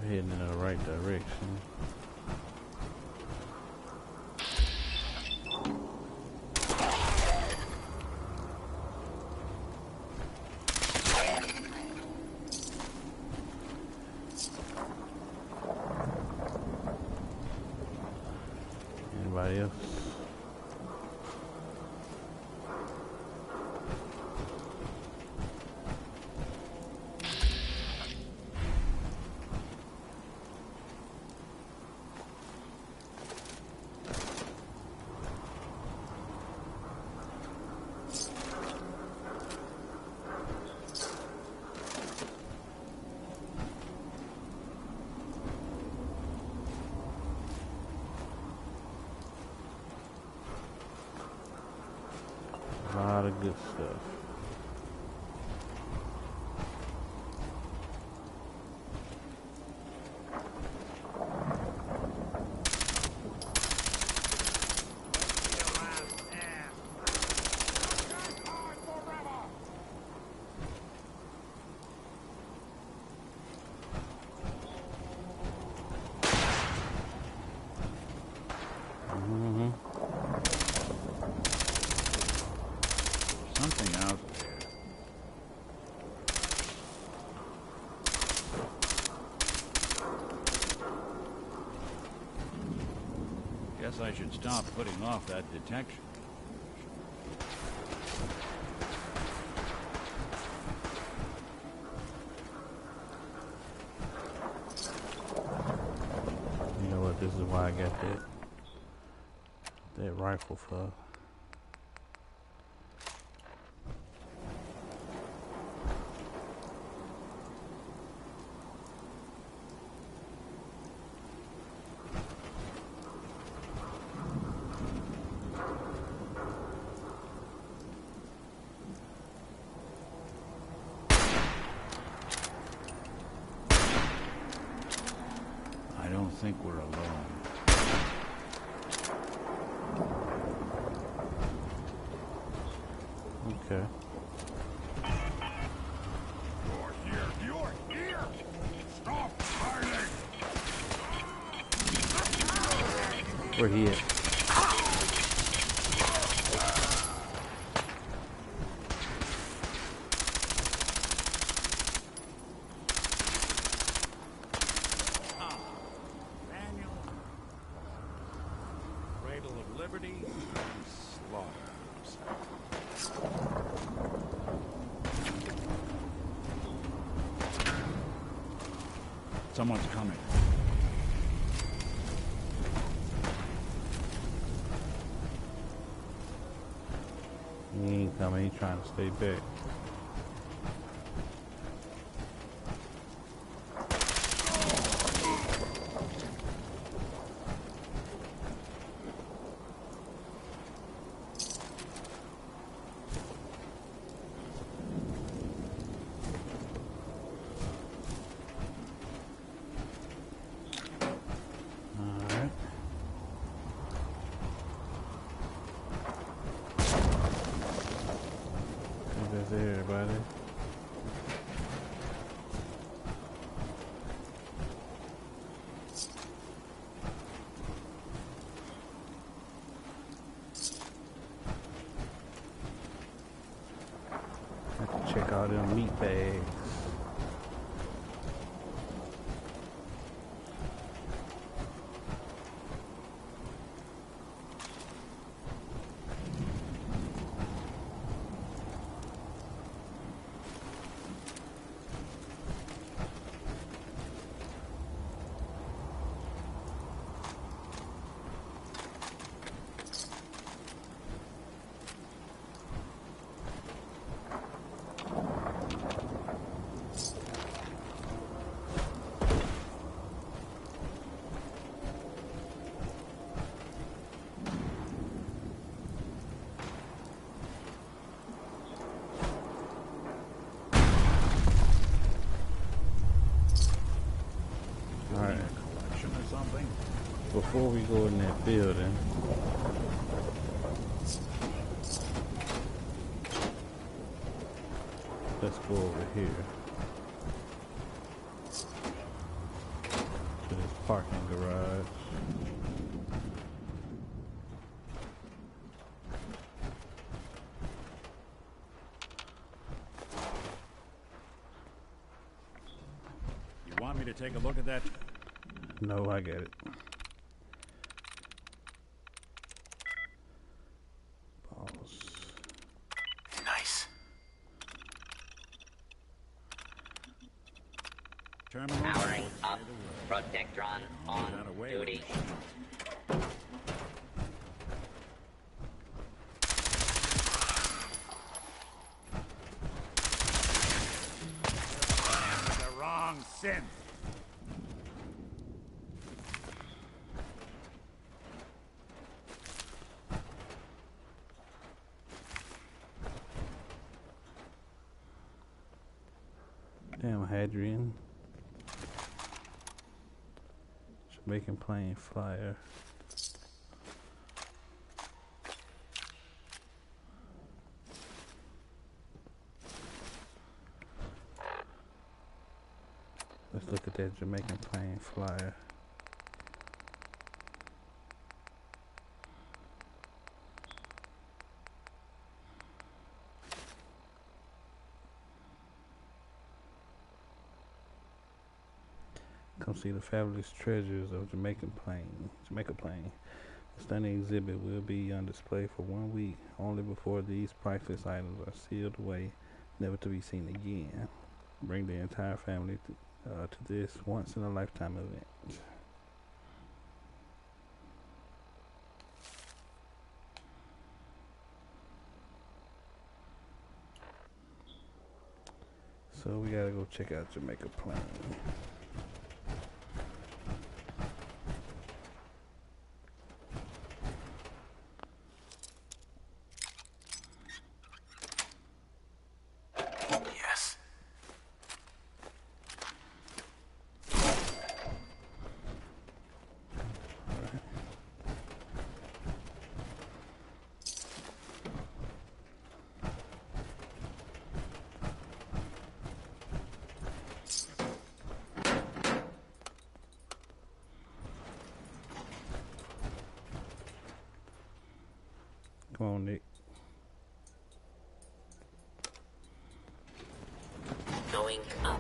Heading in the right direction. Anybody else? A lot of good stuff.
Something out there. Guess I should stop putting off that detection.
You know what? This is why I got that rifle for.
I don't think we're alone.
Okay.
You're here! Stop hiding!
Where he at?
Cradle of Liberty and Slaughterhouse. Someone's coming.
He ain't coming. He trying to stay back. There. all them meat bags. Before we go in that building, let's go over here to this parking garage.
You want me to take a look at that?
No, I get it.
Powering up. Protectron on duty.
The wrong synth.
Damn, Hadrian. Jamaican plane flyer. Let's look at that Jamaican plane flyer. Come see the fabulous treasures of Jamaica Plain. The stunning exhibit will be on display for 1 week, only before these priceless items are sealed away, never to be seen again. Bring the entire family to this once-in-a-lifetime event. So we gotta go check out Jamaica Plain. Come on, Nick.
Going up.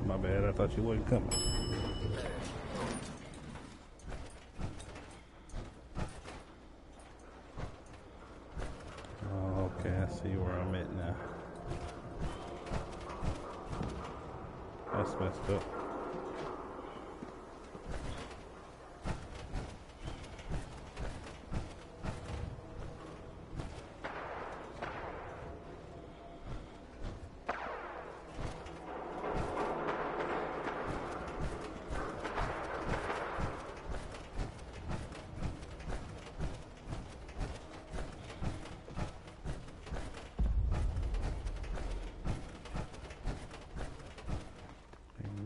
My bad, I thought you wasn't coming. Oh, okay, I see where I'm at now. That's messed up.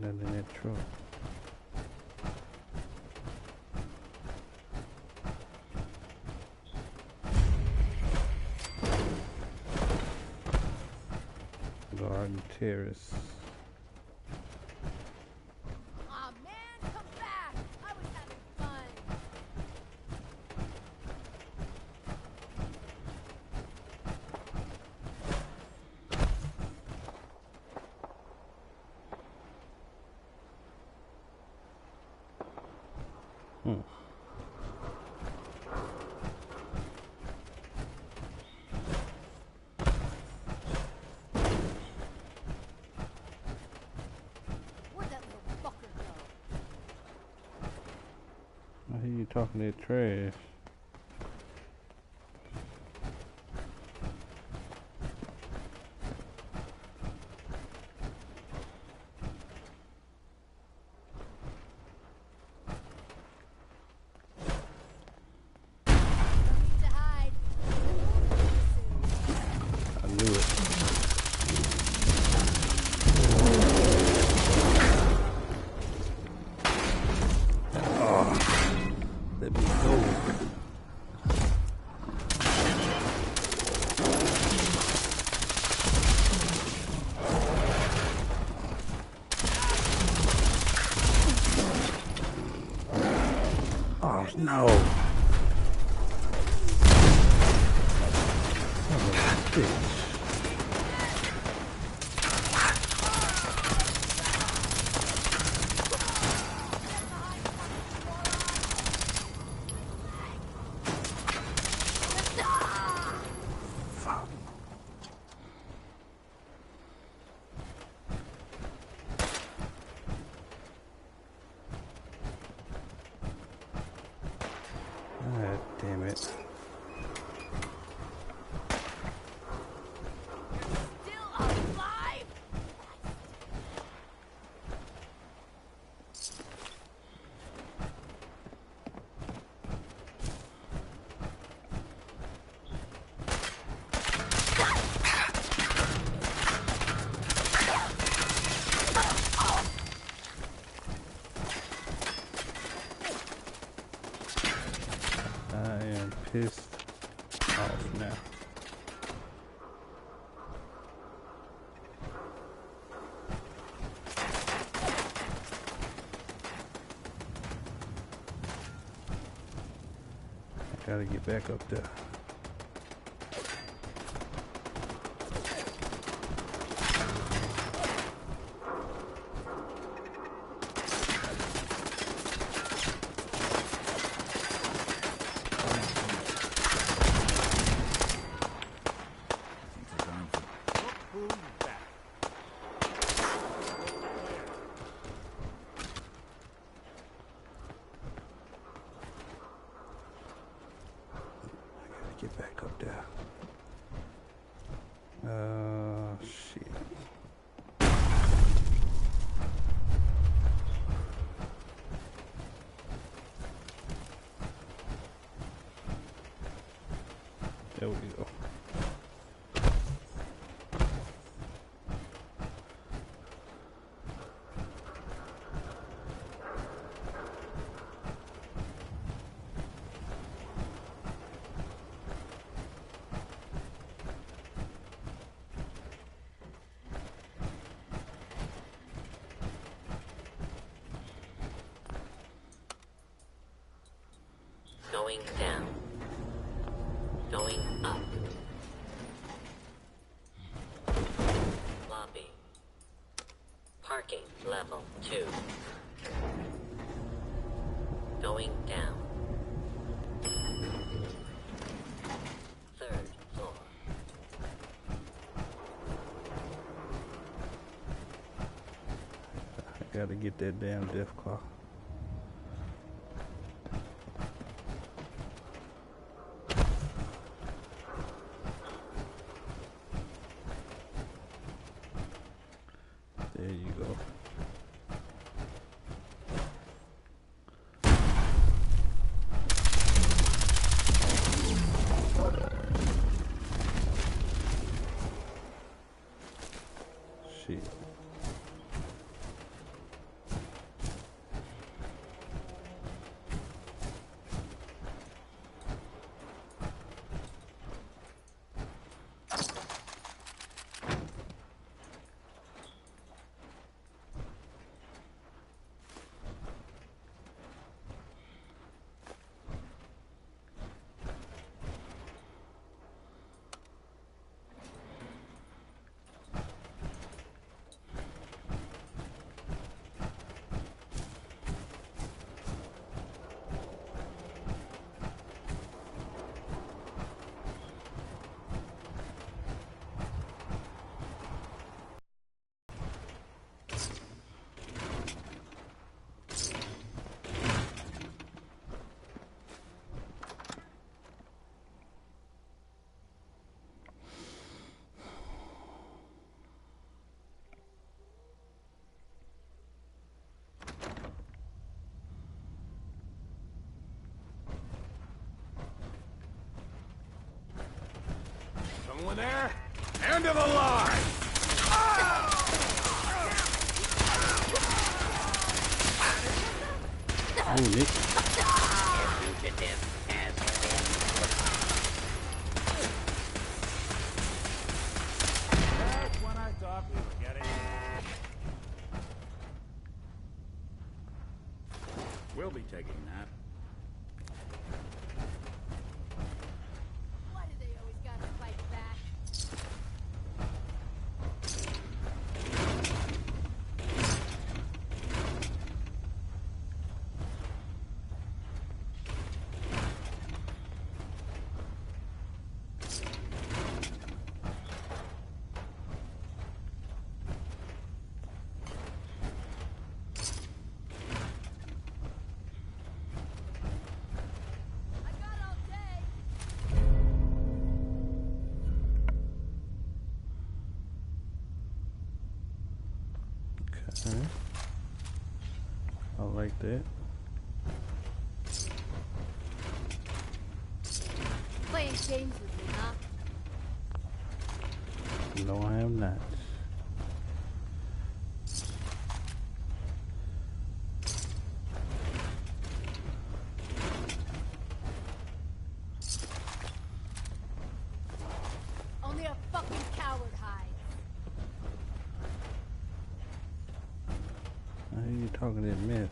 In that truck. Garden Terrace.
Aw, man, come back! I was having fun. Where'd that little fucker go?
I hear you talking that trash.
To hide.
I knew it. Oh, let me go. Oh no. Son of a bitch. Fuck. God damn it.
Still alive?
I am pissed off now. I gotta get back up there. Get back up there. Shit. There we go.
Going down. Going up. Lobby. Parking level 2. Going down. 3rd floor.
I gotta get that damn death claw. There you go. Shit.
Anyone there? End of the line!
Oh, Nick.
Fugitive has
That's when I thought we were getting. We'll be taking that.
Why do they always gotta fight back? I got all day.
Okay. I like that.
Playing games with me, huh?
No, I am not.
Only a fucking coward hides.
I hear you talking that mess.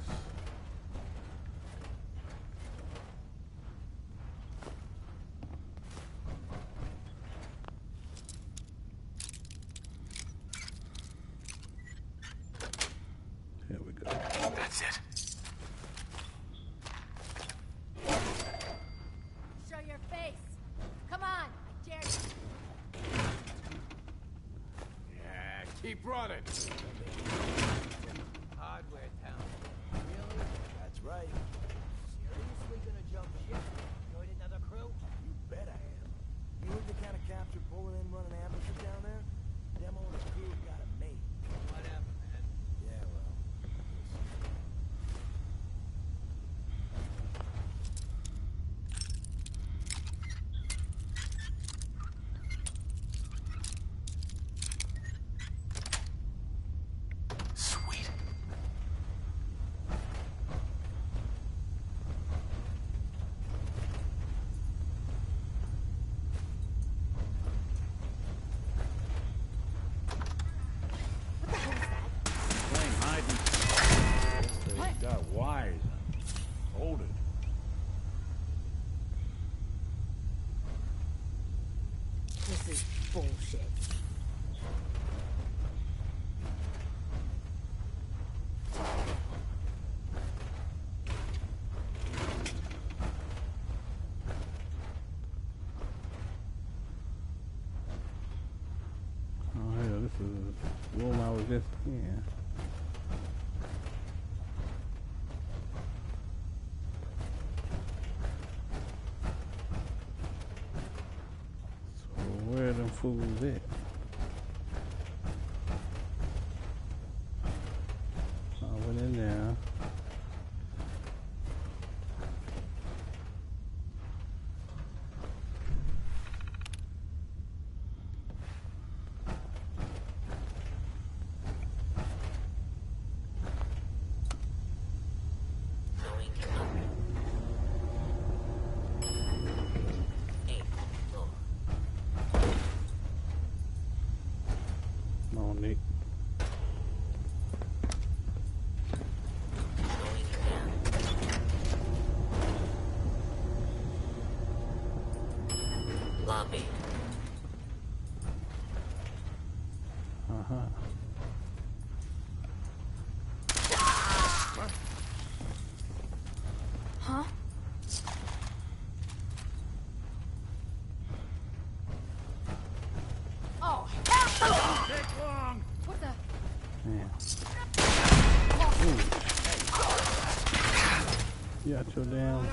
Here we go.
That's it.
Show your face. Come on, I dare you.
Yeah, keep running.
Hardware town. Really? That's right. Seriously gonna jump ship? Join another crew? You bet I am. You heard the kind of capture pulling in, running ambushes down there? Demo and the crew got it made. Whatever, man. Yeah, well.
Sweet.
Playing hide and seek. They got wise and hold it.
This is bullshit.
Oh, hell, this is the room I was just in. So where are them fools at? I went in there.
going up. 8th floor.
Come on, Nick.
Going down. Lobby.
Uh-huh.
Huh?
Oh, hell!
Take long.
What the?
Man. You got your damn...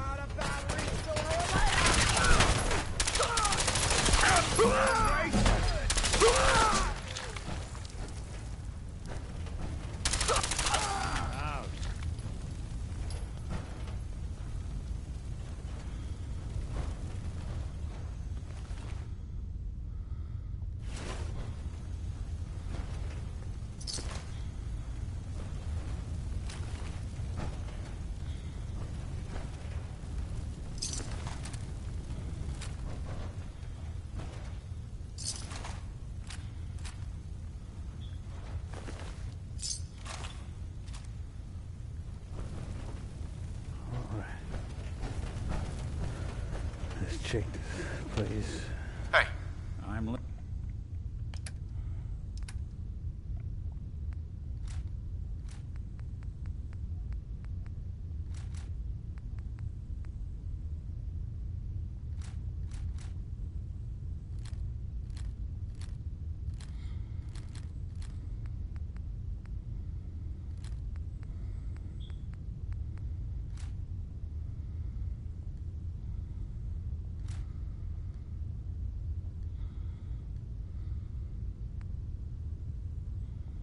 check this place.
Hey.
I'm.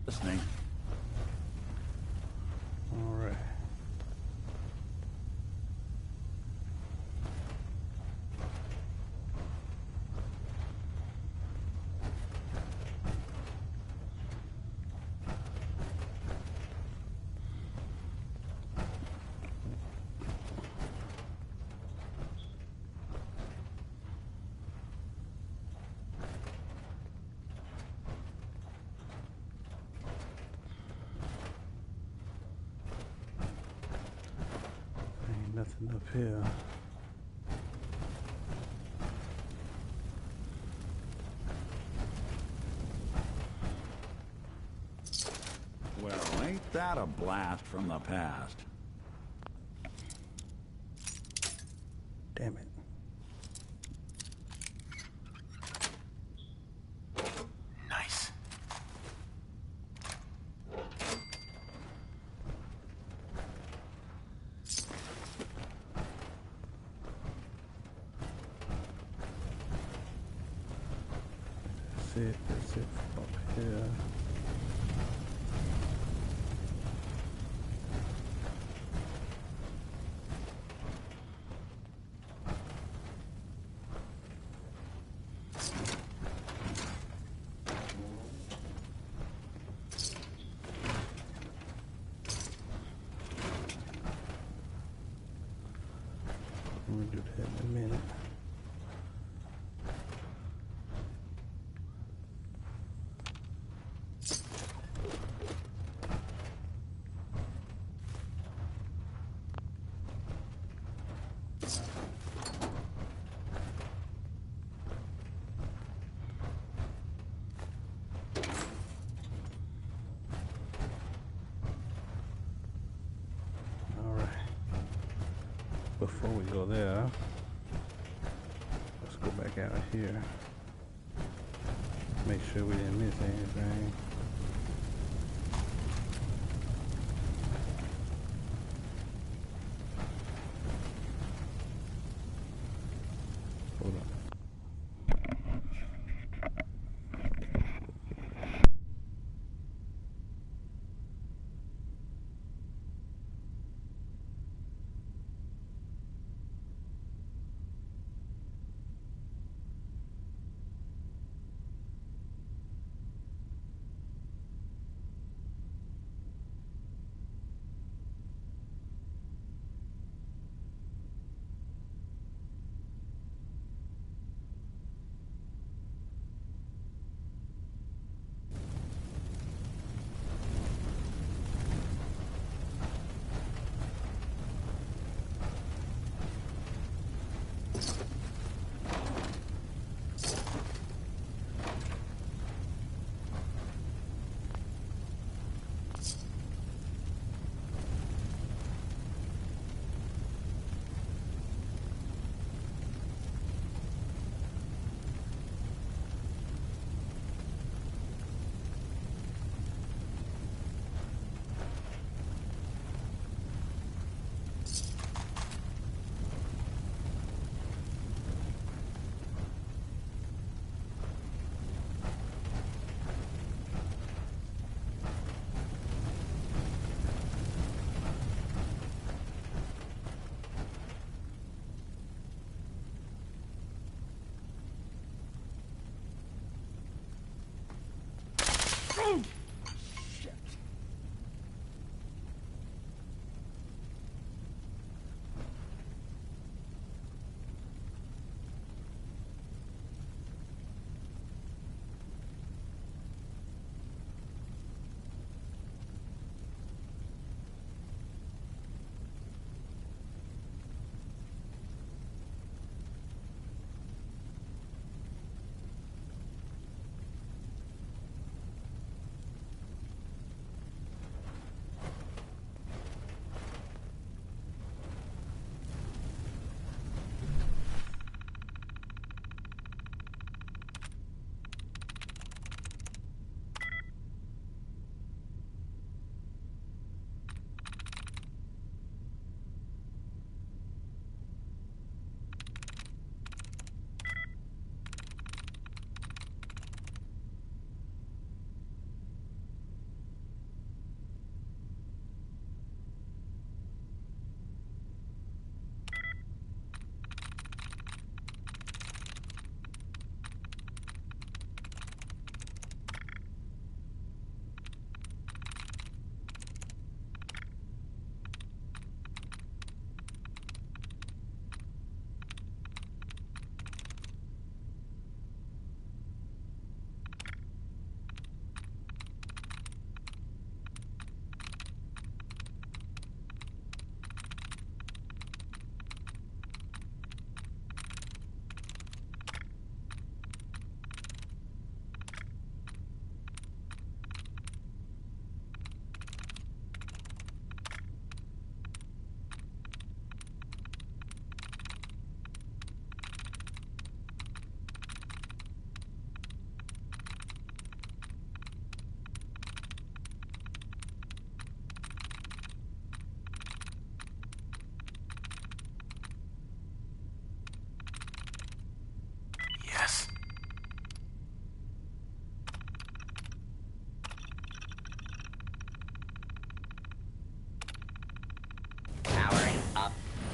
Listening.
All right. Ain't nothing up here.
Well, ain't that a blast from the past?
Damn it.
Nice.
That's it up here. We'll do that in a minute. All right. Before we go there, let's go back out here. Make sure we didn't miss anything. Hold on.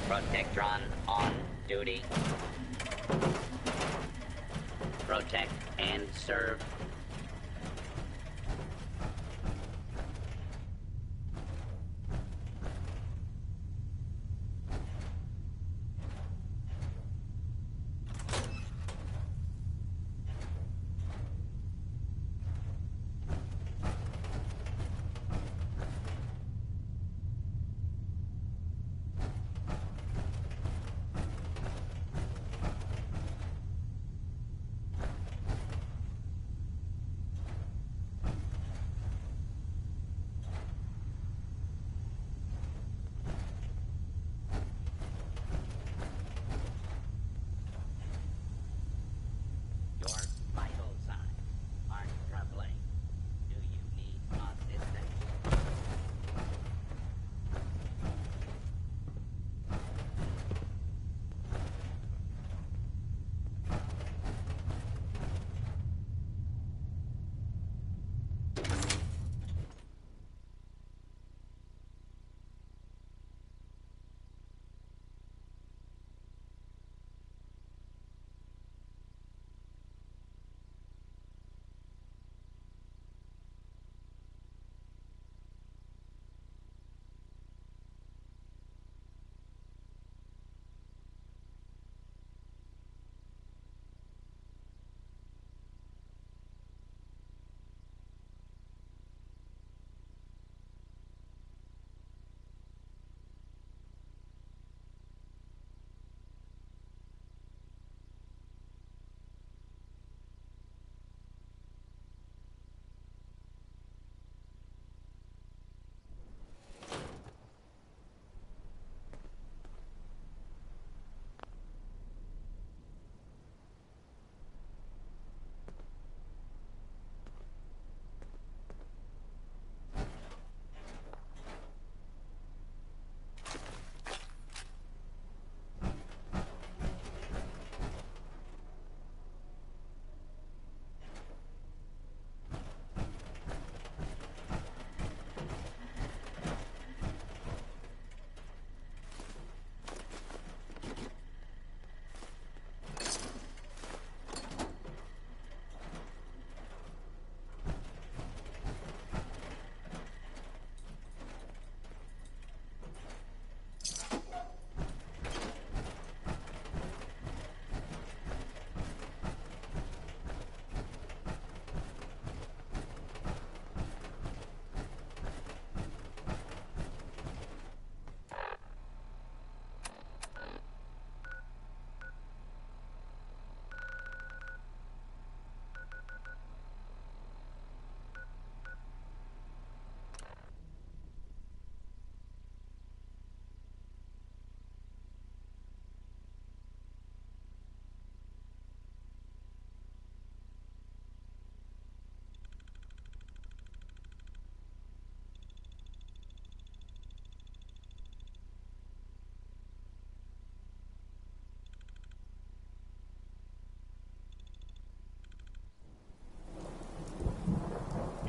Protectron on duty. Protect and serve. Your vital signs are troubling. Do you need assistance?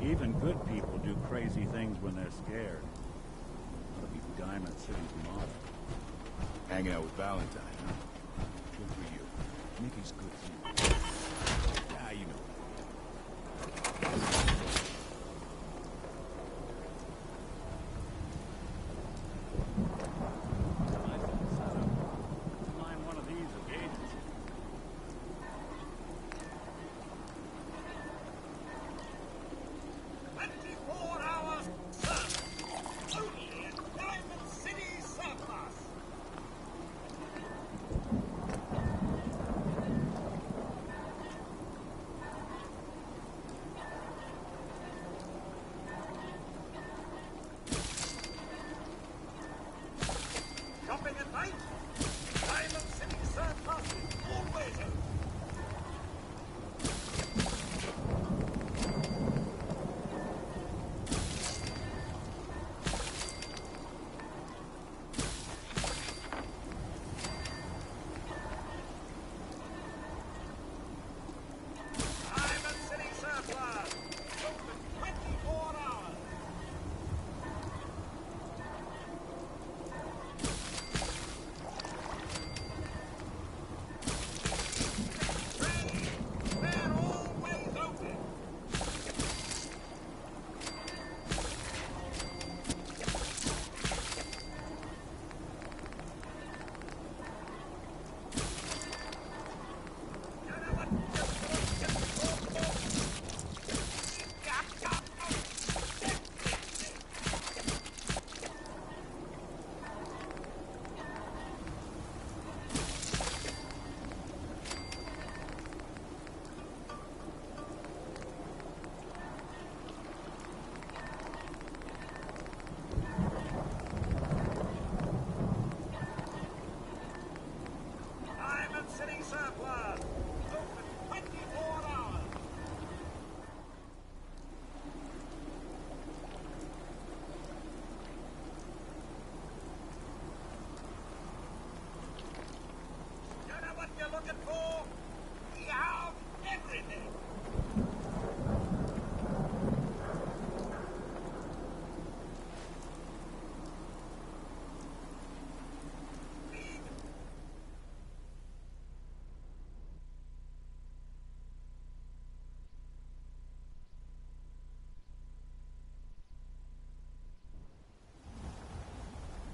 Even good people do crazy things when they're scared. That'll be Diamond City's motto.
Hanging out with Valentine, huh? Good for you. Nikki's good for you. Ah, you know.
Find one of these occasions.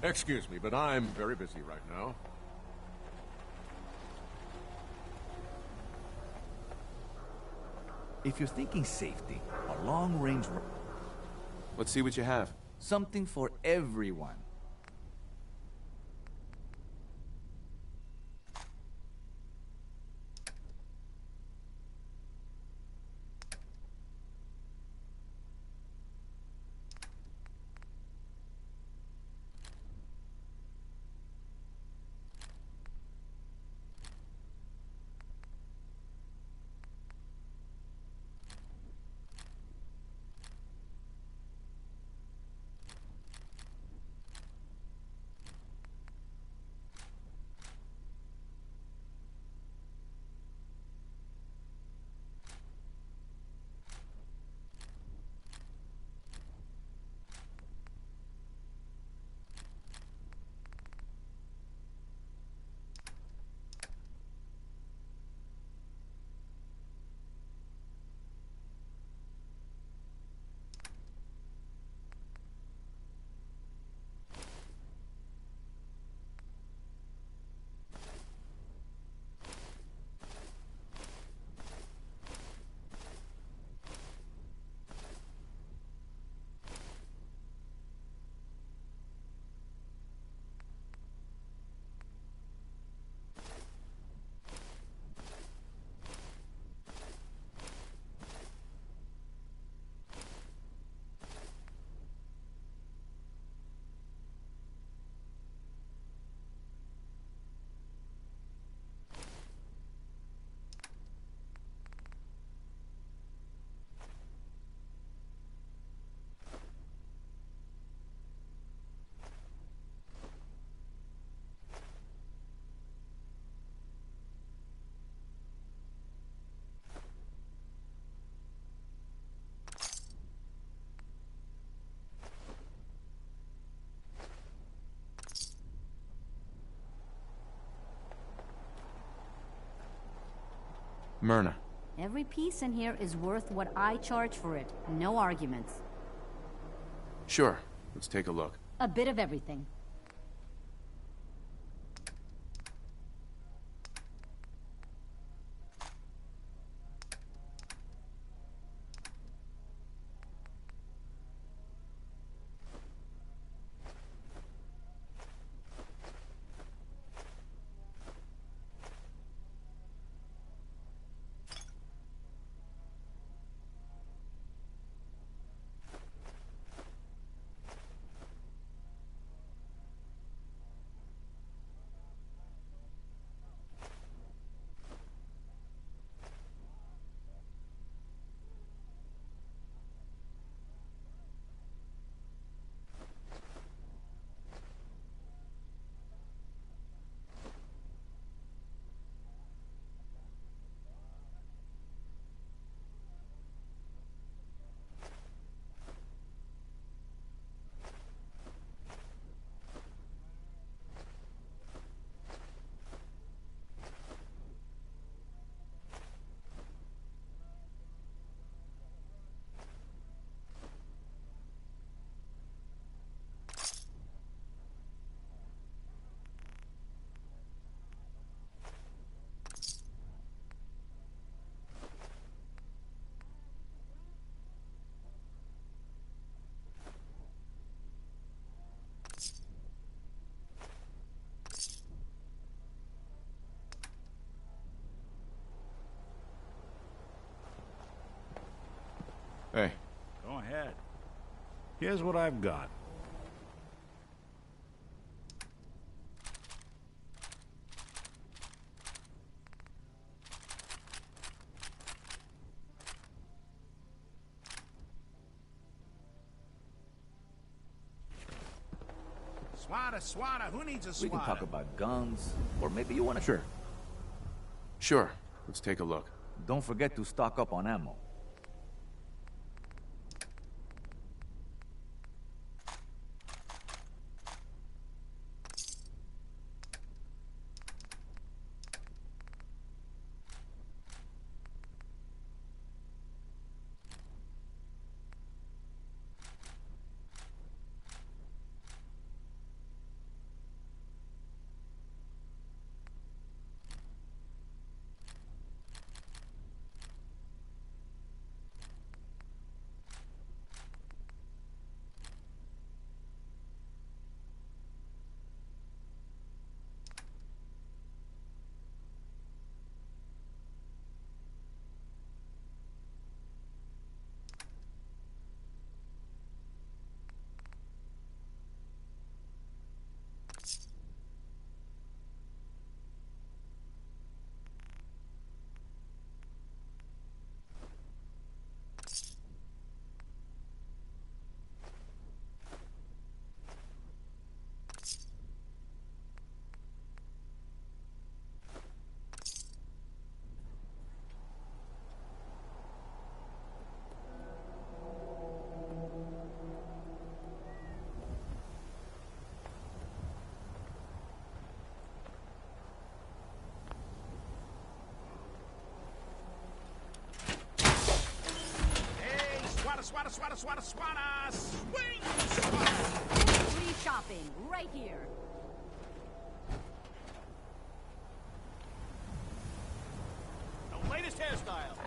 Excuse me, but I'm very busy right now.
If you're thinking safety, a long-range...
Let's see what you have.
Something for everyone.
Myrna.
Every piece in here is worth what I charge for it. No arguments.
Sure. Let's take a look.
A bit of everything.
Hey.
Go ahead. Here's what I've got.
Swatter, who needs a swatter? We can talk about guns, or maybe you want to...
Sure. Sure. Let's take a look.
Don't forget to stock up on ammo. swata, swata, swata! Swing, swata!
Free shopping, right here.
The latest hairstyle.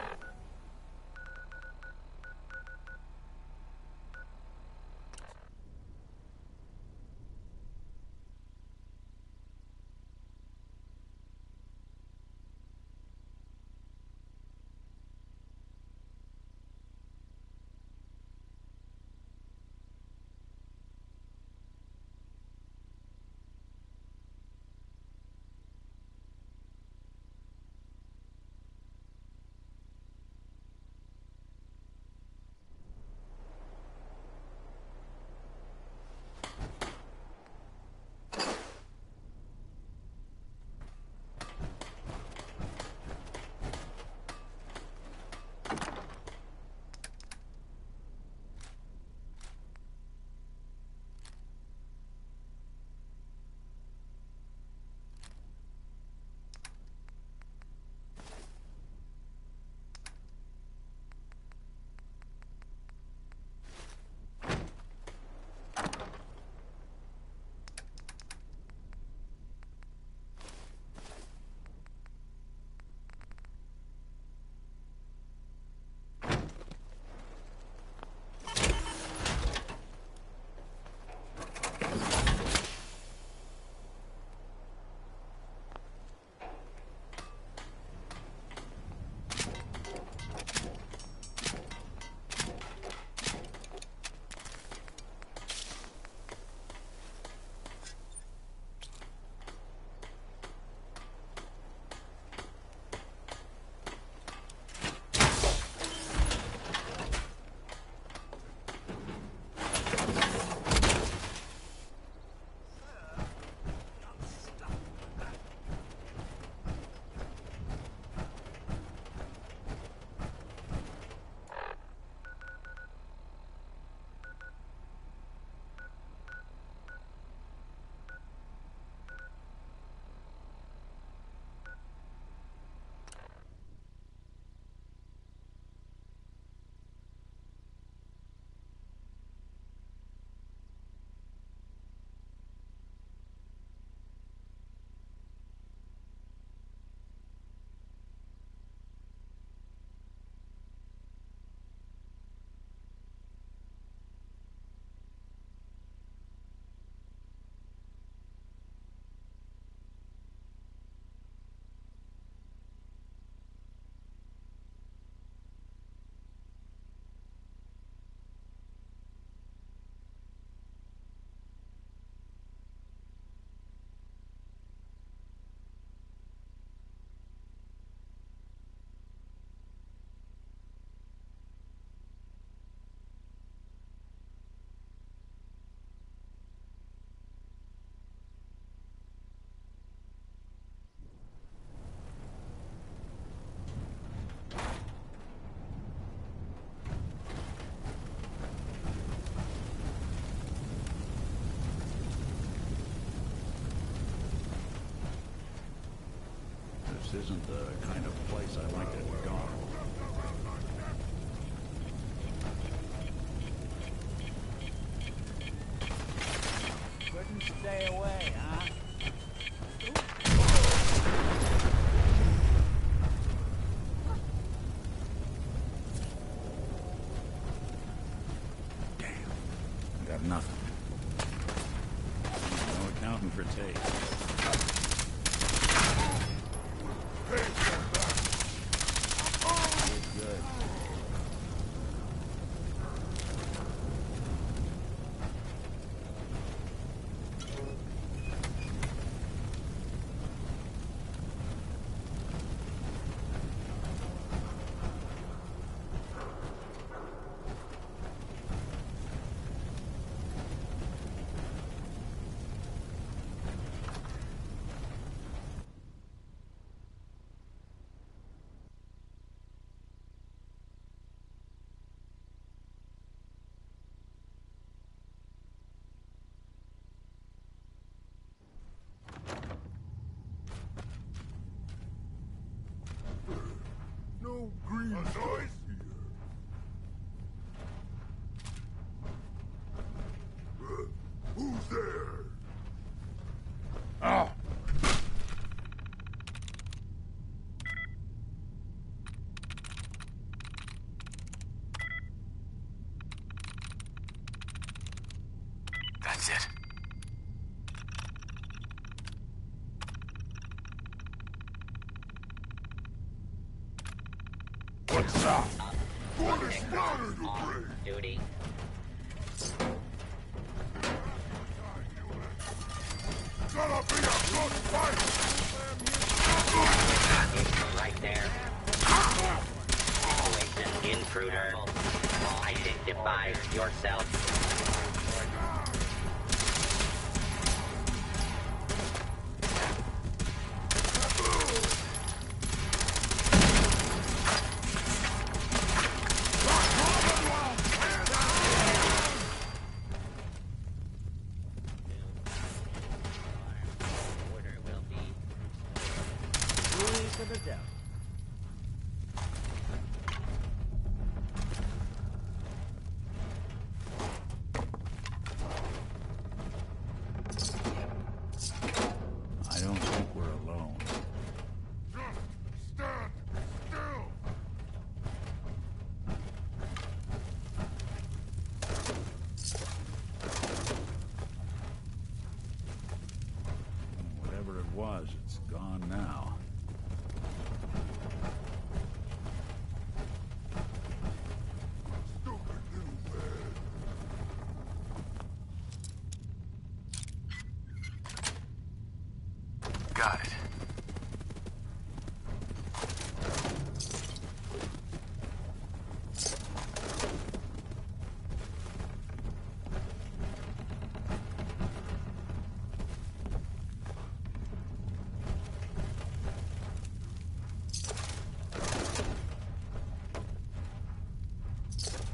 This isn't the kind of place I like to go.
Couldn't stay away, huh?
I got nothing. No accounting for taste. Good.
Oh.
That's it.
What's up?
What is on duty.
Gonna be a good fight!
Right there. Situation intruder. Identify yourself.
I don't think we're alone.
Just stand still!
Whatever it was, it's gone now.
Stupid little man.
Got it.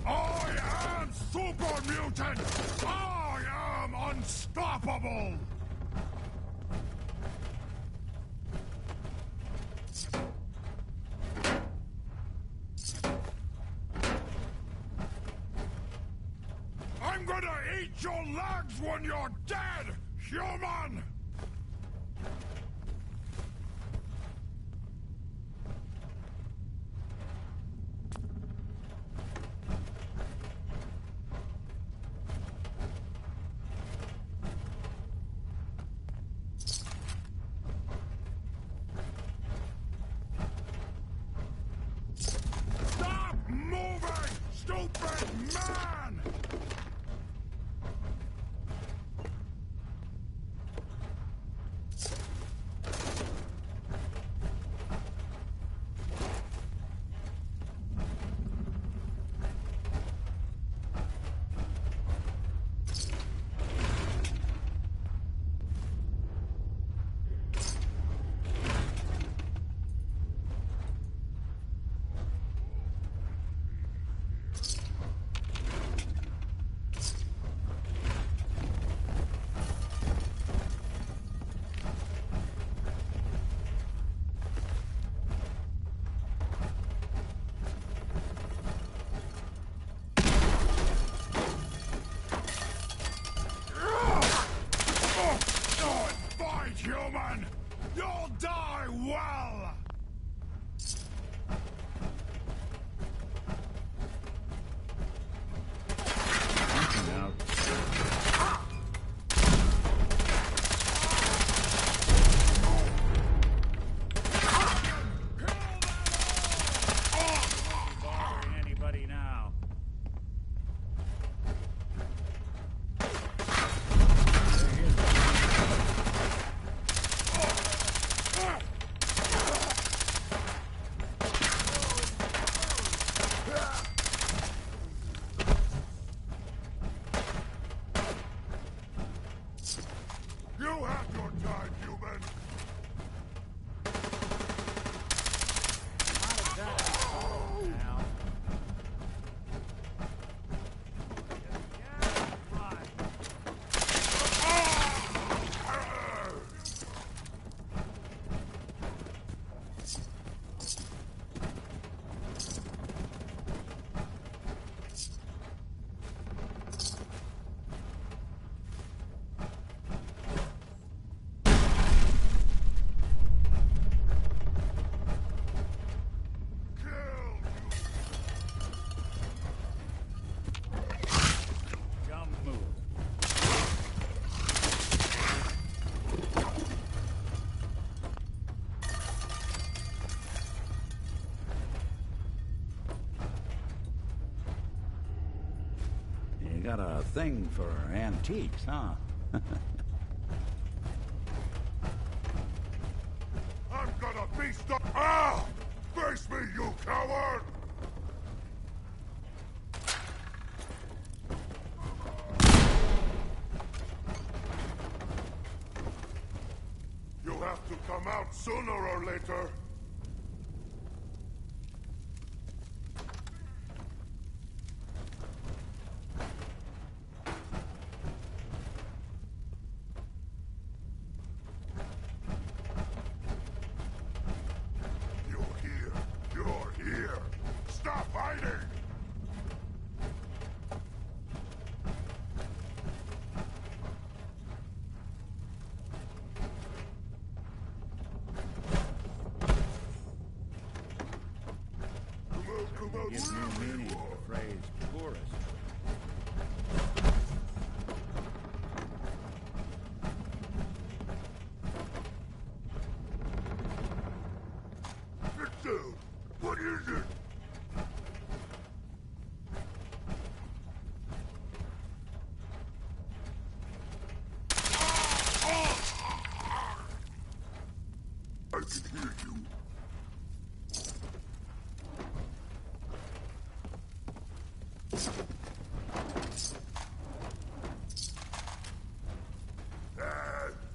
I am super mutant! I am unstoppable! I'm gonna eat your legs when you're dead, human! Stop moving, stupid man! Fight, human! You'll die well!
Bothering anybody now?
You have your time, human!
Now. got a thing for antiques, huh?
I'm gonna be stuck. Ah! Face me, you coward! You'll have to come out sooner or later. You're here. Stop hiding!
Gives new meaning to the phrase tourist.
Sit down. What is it? I can hear you.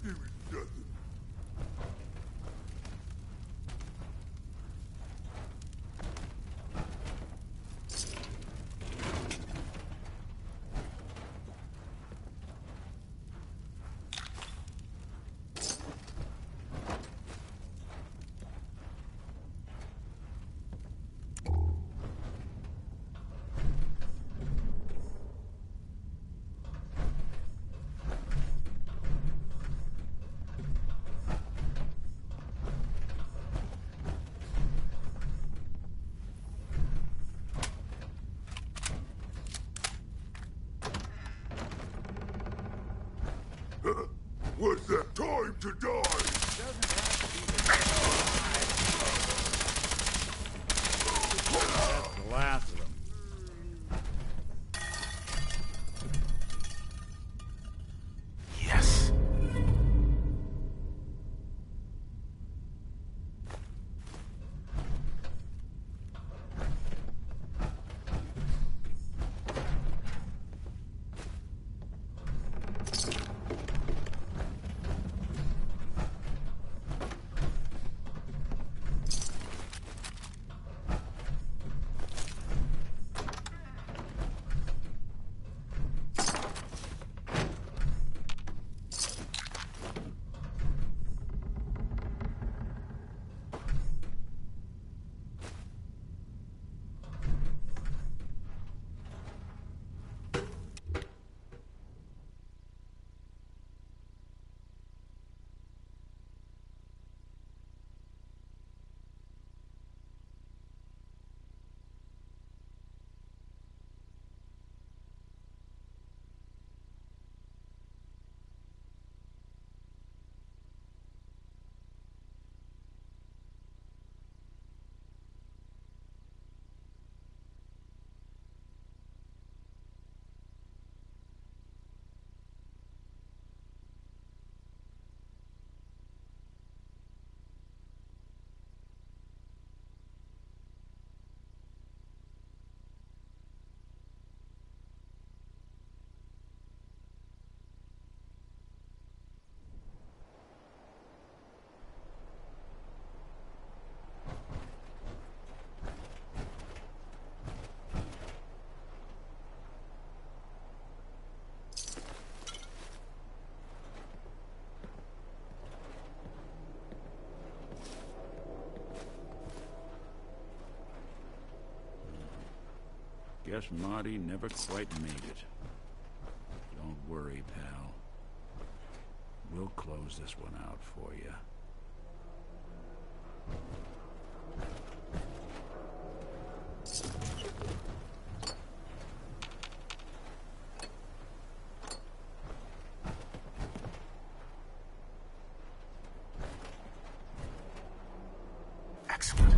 There is nothing. What's that? Time to die!
That's the last of them.
Yes.
Guess Marty never quite made it. Don't worry, pal. We'll close this one out for you.
Excellent.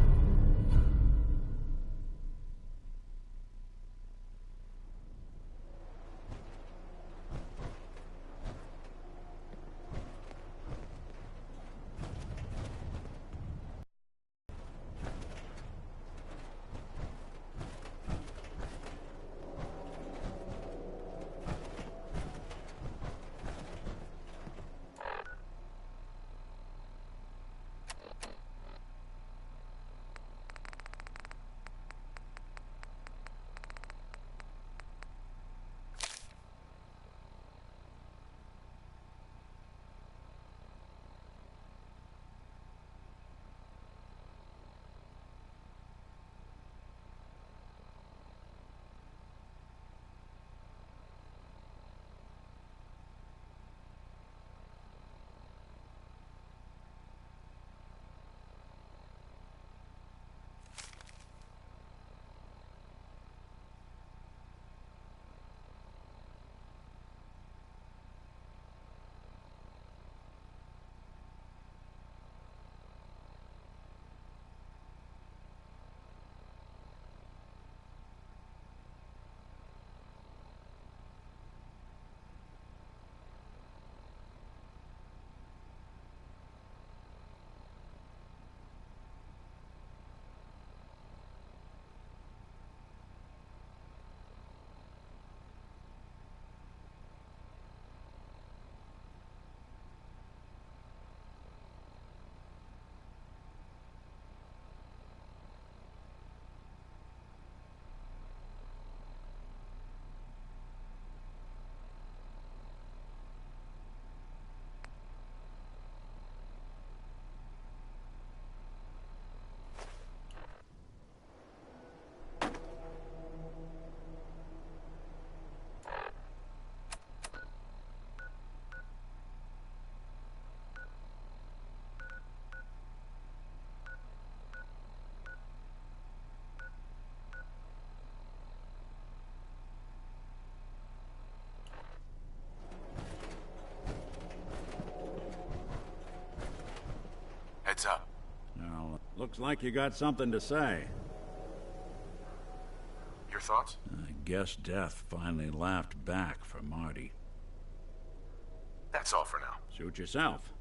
Looks like you got something to say.
Your thoughts?
I guess death finally laughed back for Marty.
That's all for now.
Suit yourself.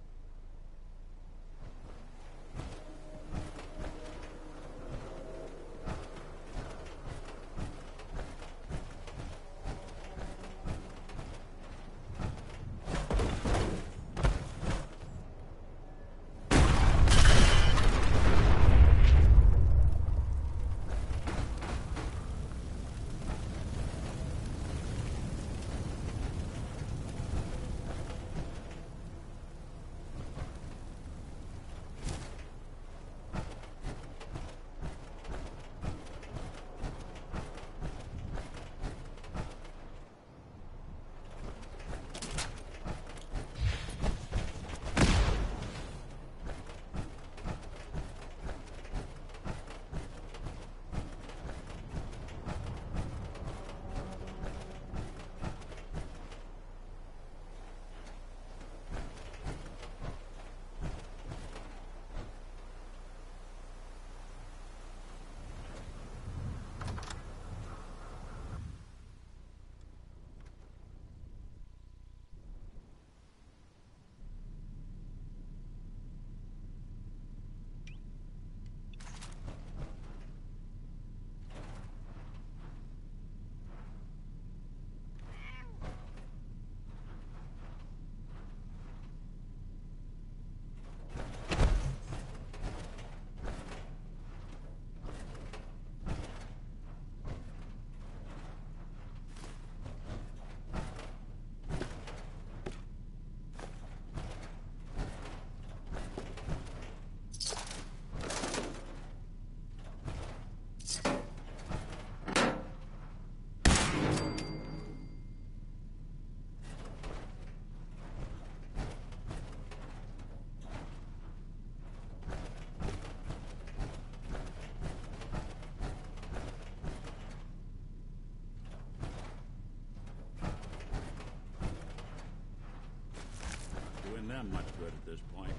Doing them much good at this point.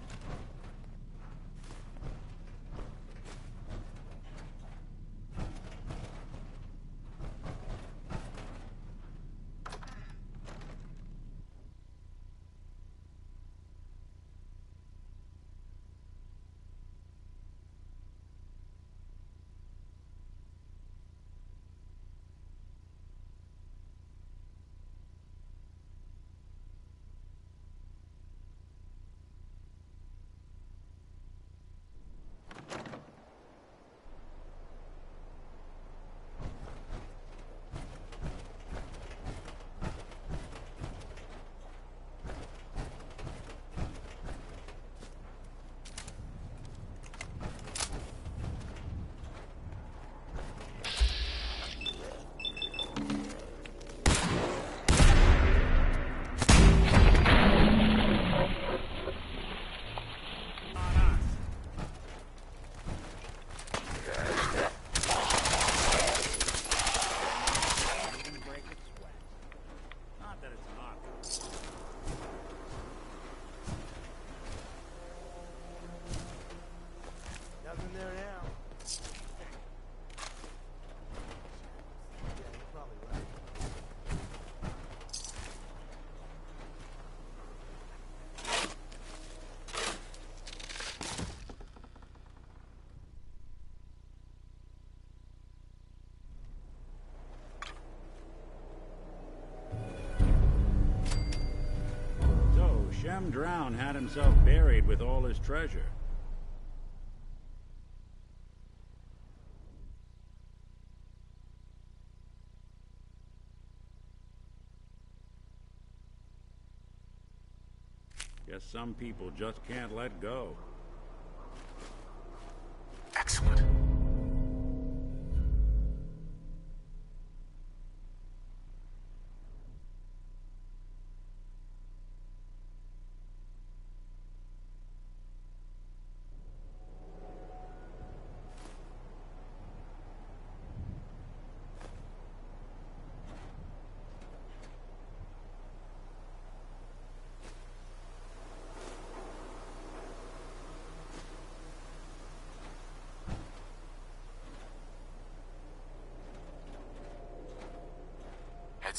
Nothing there now. Yeah, you're probably right.
So, Shem Drown had himself buried with all his treasure. Guess some people just can't let go.
Excellent.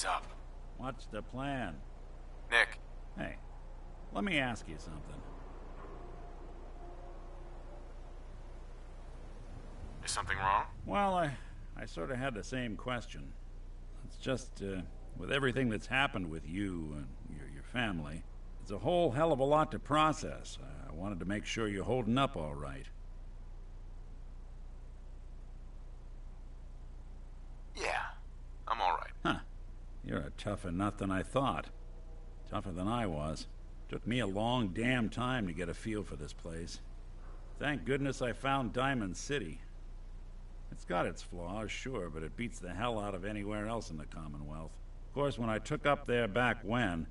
What's up?
What's the plan?
Nick.
Hey, let me ask you something.
Is something wrong?
Well, I sort of had the same question. It's just, with everything that's happened with you and your family, it's a whole hell of a lot to process. I wanted to make sure you're holding up all right.
Yeah, I'm all right.
Huh. You're a tougher nut than I thought. Tougher than I was. Took me a long damn time to get a feel for this place. Thank goodness I found Diamond City. It's got its flaws, sure, but it beats the hell out of anywhere else in the Commonwealth. Of course, when I took up there back when,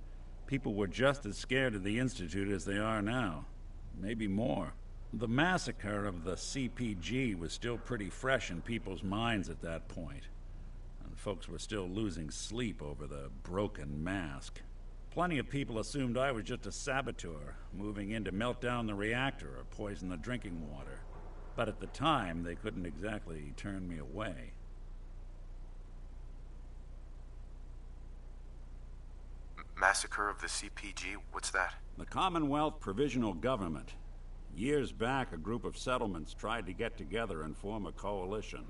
people were just as scared of the Institute as they are now. Maybe more. The massacre of the CPG was still pretty fresh in people's minds at that point, and folks were still losing sleep over the broken mask. Plenty of people assumed I was just a saboteur, moving in to melt down the reactor or poison the drinking water. But at the time, they couldn't exactly turn me away.
Massacre of the CPG? What's that?
The Commonwealth Provisional Government. Years back, a group of settlements tried to get together and form a coalition.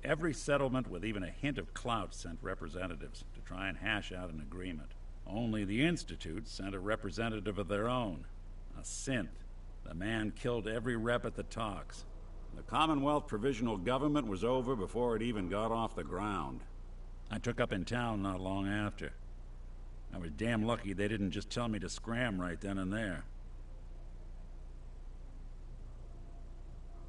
Every settlement with even a hint of clout sent representatives to try and hash out an agreement. Only the Institute sent a representative of their own, a synth. The man killed every rep at the talks. The Commonwealth Provisional Government was over before it even got off the ground. I took up in town not long after. I was damn lucky they didn't just tell me to scram right then and there.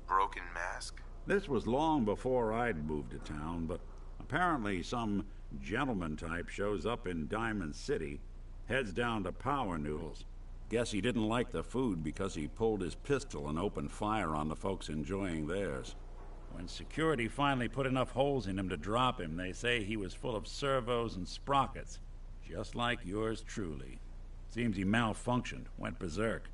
Broken mask?
This was long before I'd moved to town, but apparently some gentleman type shows up in Diamond City, heads down to Power Noodles. Guess he didn't like the food because he pulled his pistol and opened fire on the folks enjoying theirs. When security finally put enough holes in him to drop him, they say he was full of servos and sprockets, just like yours truly. Seems he malfunctioned, went berserk.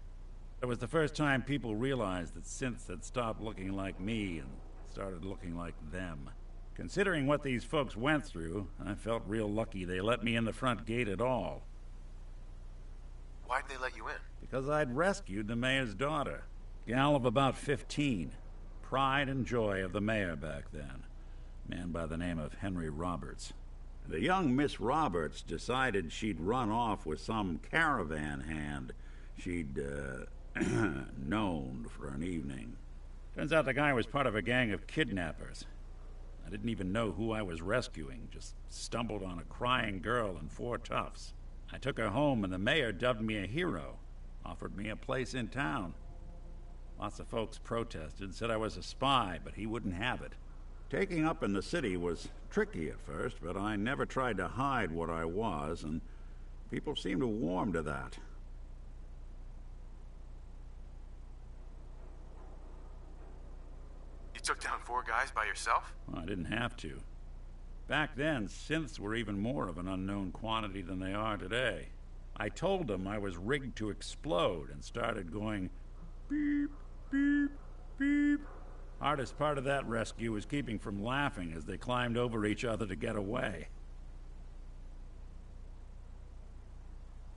It was the first time people realized that synths had stopped looking like me and started looking like them. Considering what these folks went through, I felt real lucky they let me in the front gate at all.
Why'd they let you in?
Because I'd rescued the mayor's daughter. Gal of about 15. Pride and joy of the mayor back then. Man by the name of Henry Roberts. The young Miss Roberts decided she'd run off with some caravan hand she'd, known for an evening. Turns out the guy was part of a gang of kidnappers. I didn't even know who I was rescuing, just stumbled on a crying girl and 4 toughs. I took her home and the mayor dubbed me a hero, offered me a place in town. Lots of folks protested, said I was a spy, but he wouldn't have it. Taking up in the city was tricky at first, but I never tried to hide what I was, and people seemed to warm to that.
You took down 4 guys by yourself?
Well, I didn't have to. Back then, synths were even more of an unknown quantity than they are today. I told them I was rigged to explode and started going beep, beep, beep. Hardest part of that rescue was keeping from laughing as they climbed over each other to get away.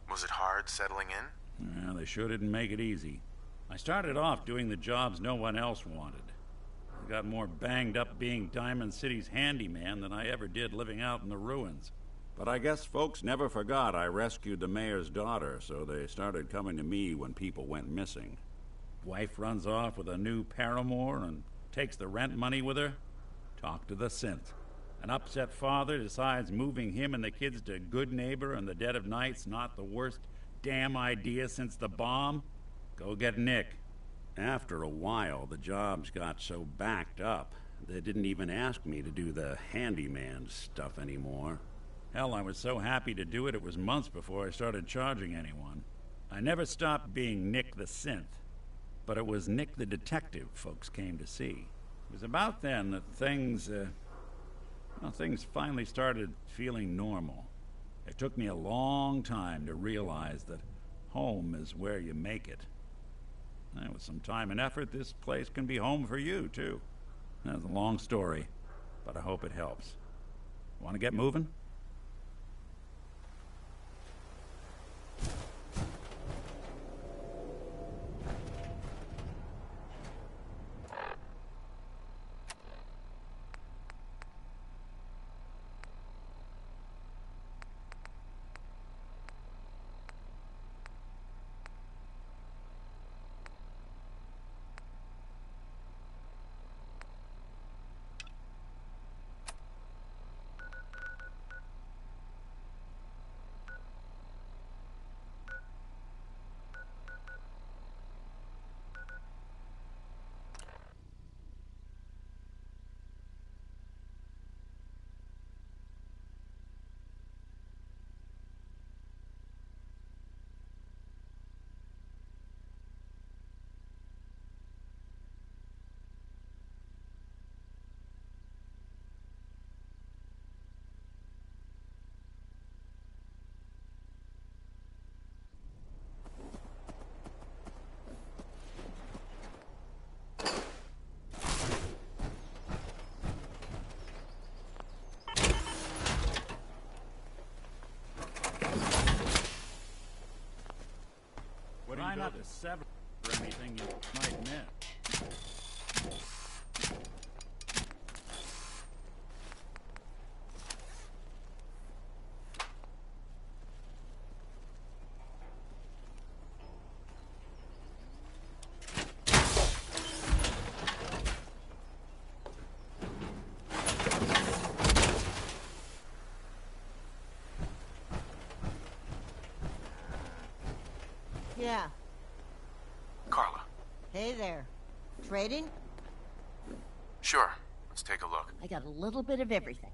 Was it hard settling in?
Yeah, they sure didn't make it easy. I started off doing the jobs no one else wanted. I got more banged up being Diamond City's handyman than I ever did living out in the ruins. But I guess folks never forgot I rescued the mayor's daughter, so they started coming to me when people went missing. Wife runs off with a new paramour and takes the rent money with her. Talk to the synth. An upset father decides moving him and the kids to Good Neighbor in the dead of night's not the worst damn idea since the bomb. Go get Nick. After a while, the jobs got so backed up, they didn't even ask me to do the handyman stuff anymore. Hell, I was so happy to do it, it was months before I started charging anyone. I never stopped being Nick the Synth, but it was Nick the Detective folks came to see. It was about then that things finally started feeling normal. It took me a long time to realize that home is where you make it. And with some time and effort, this place can be home for you, too. That's a long story, but I hope it helps. Want to get moving? Try not to sever anything you might miss.
Yeah.
Carla.
Hey there. Trading?
Sure. Let's take a look.
I got a little bit of everything.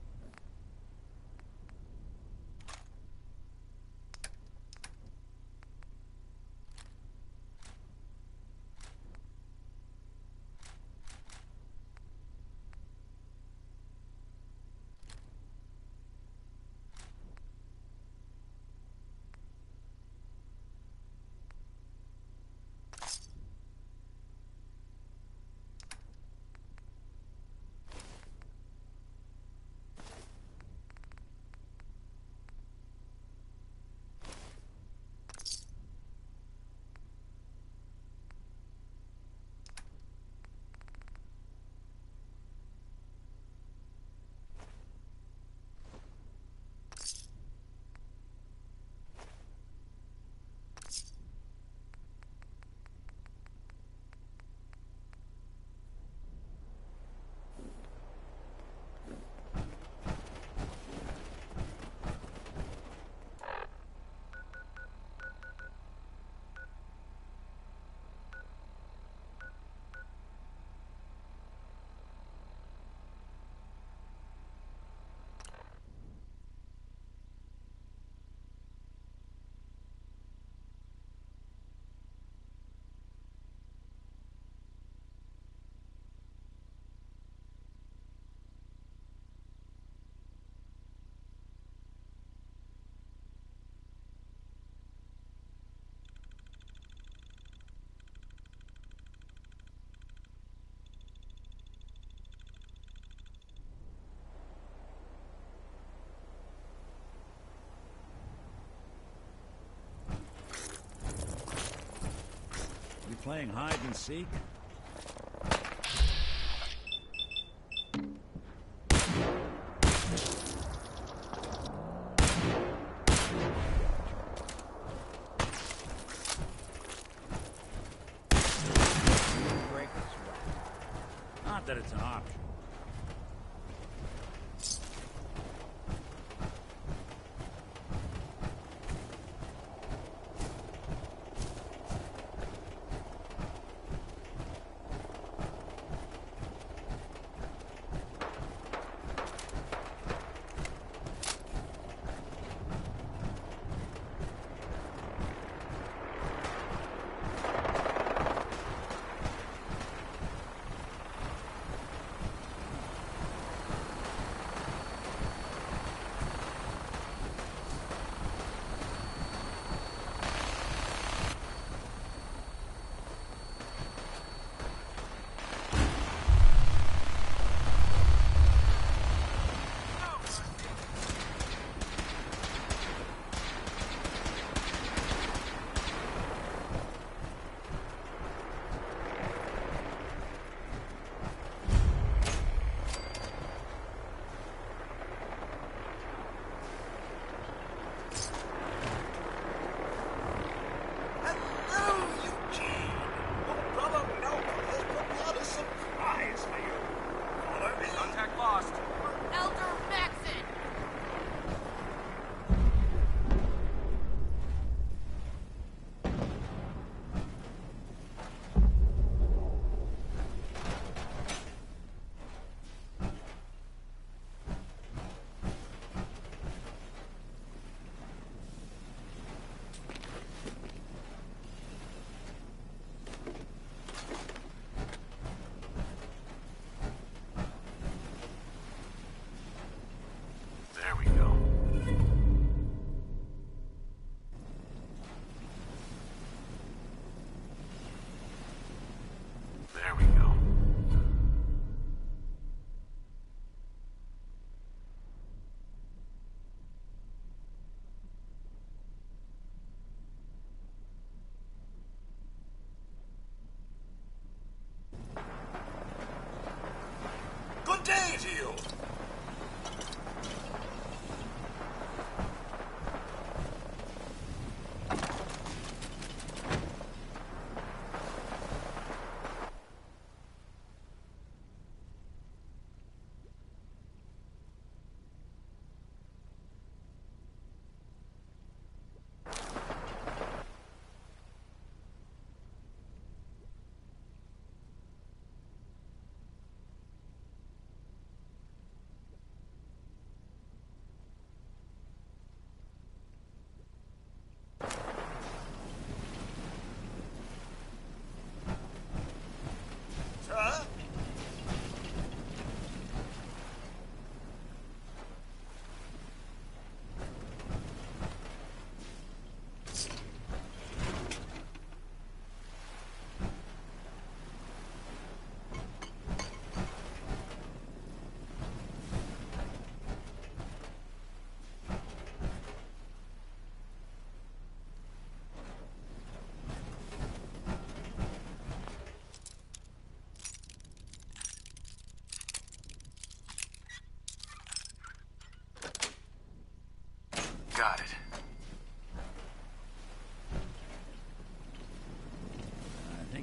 You playing hide and seek? Not that it's an option.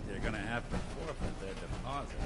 they're gonna have to forfeit their deposit.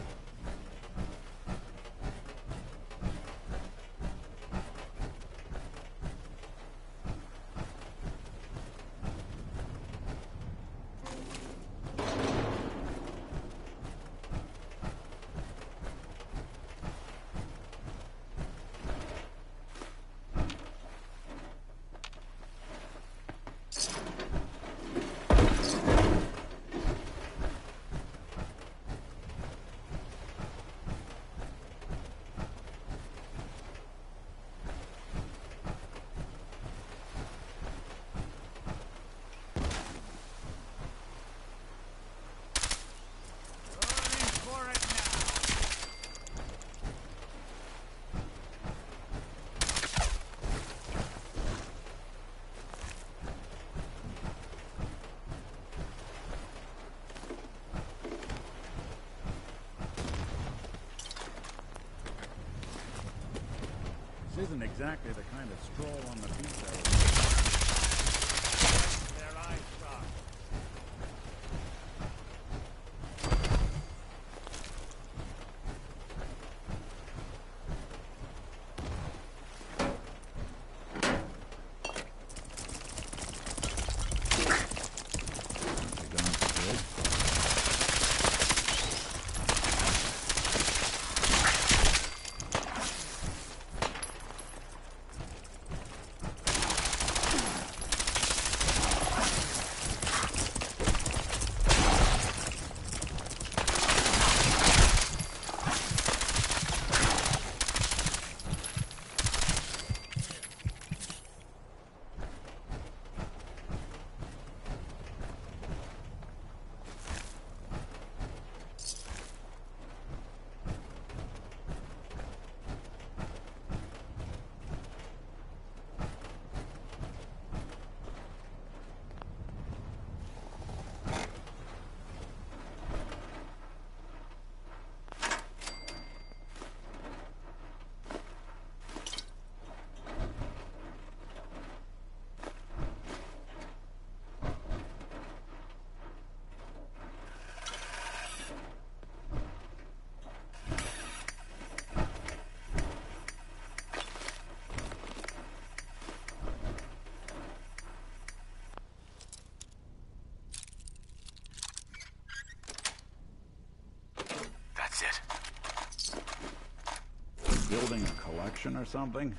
This isn't exactly the kind of stroll on the beach I was their livestock. Building a collection or something?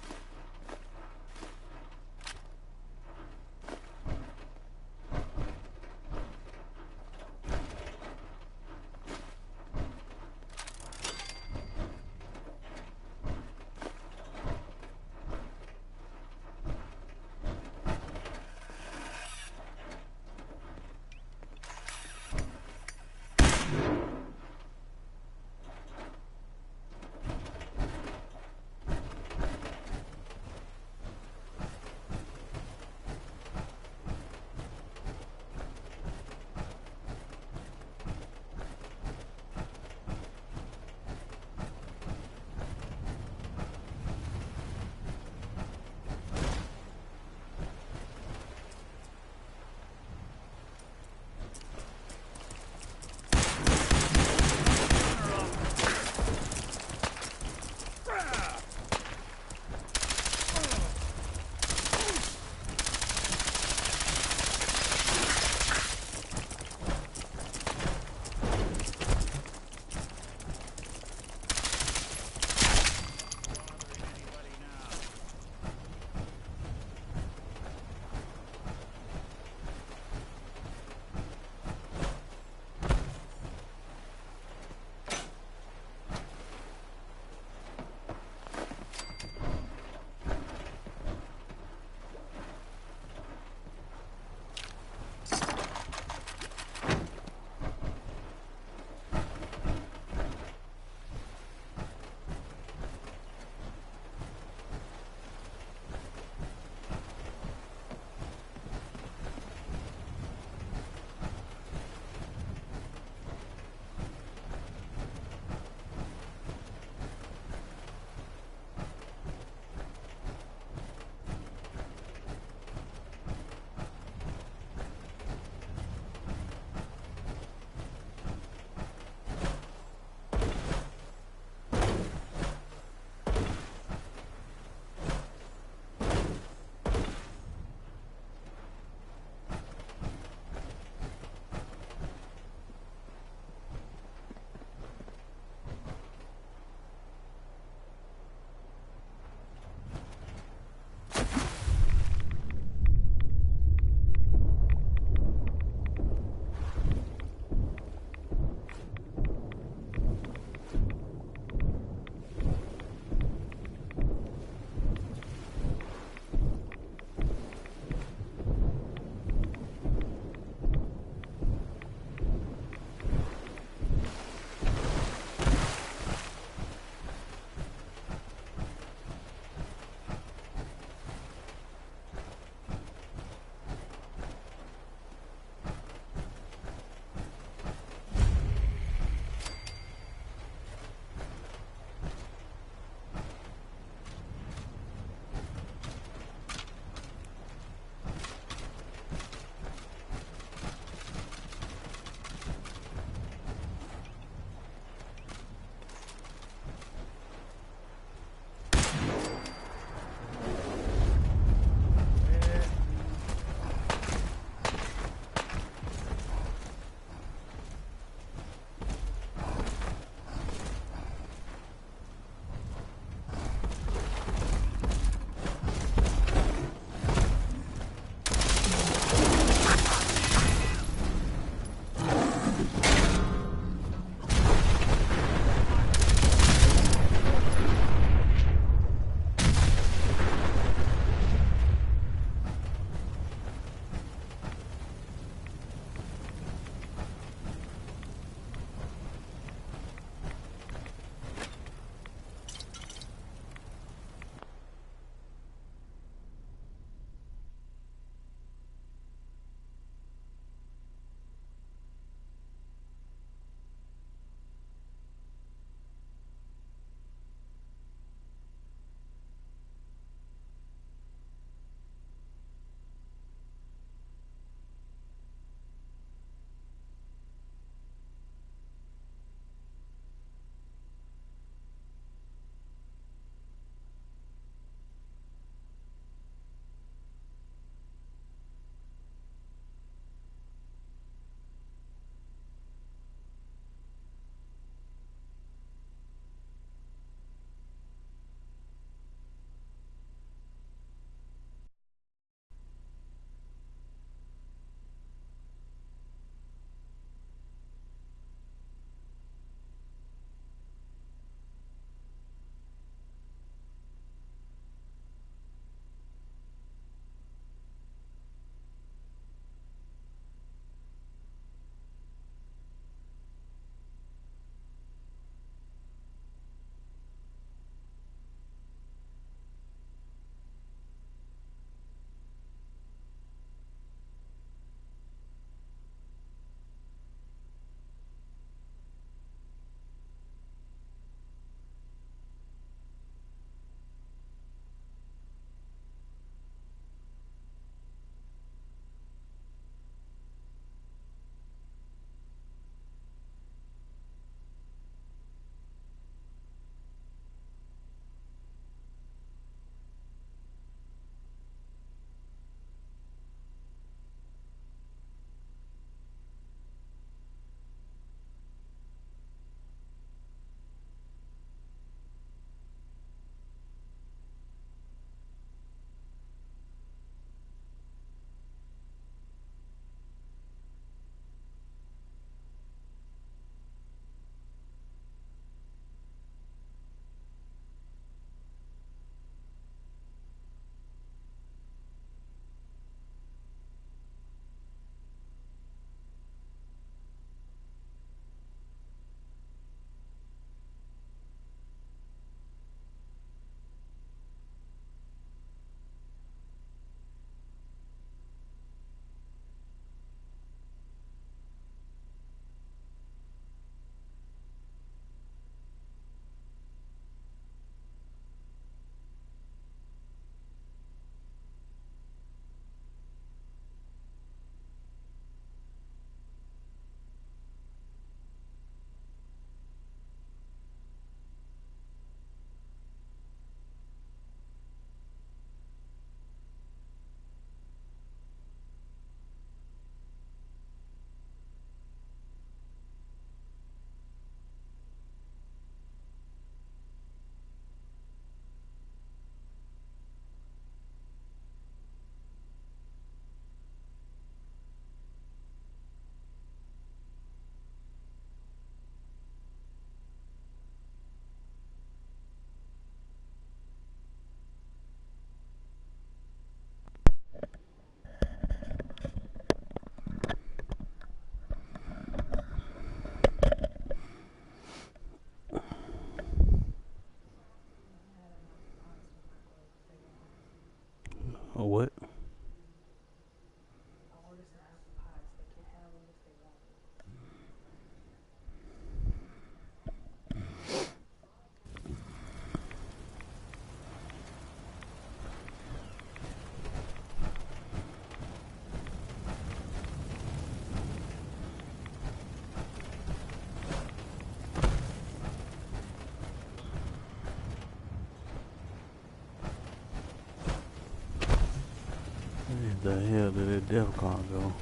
the hell did that death car go?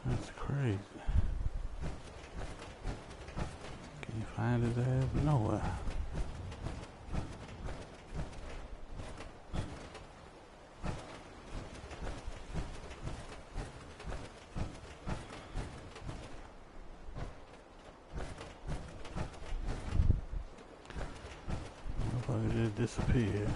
That's crazy. Can't find his ass nowhere. Motherfucker just disappeared.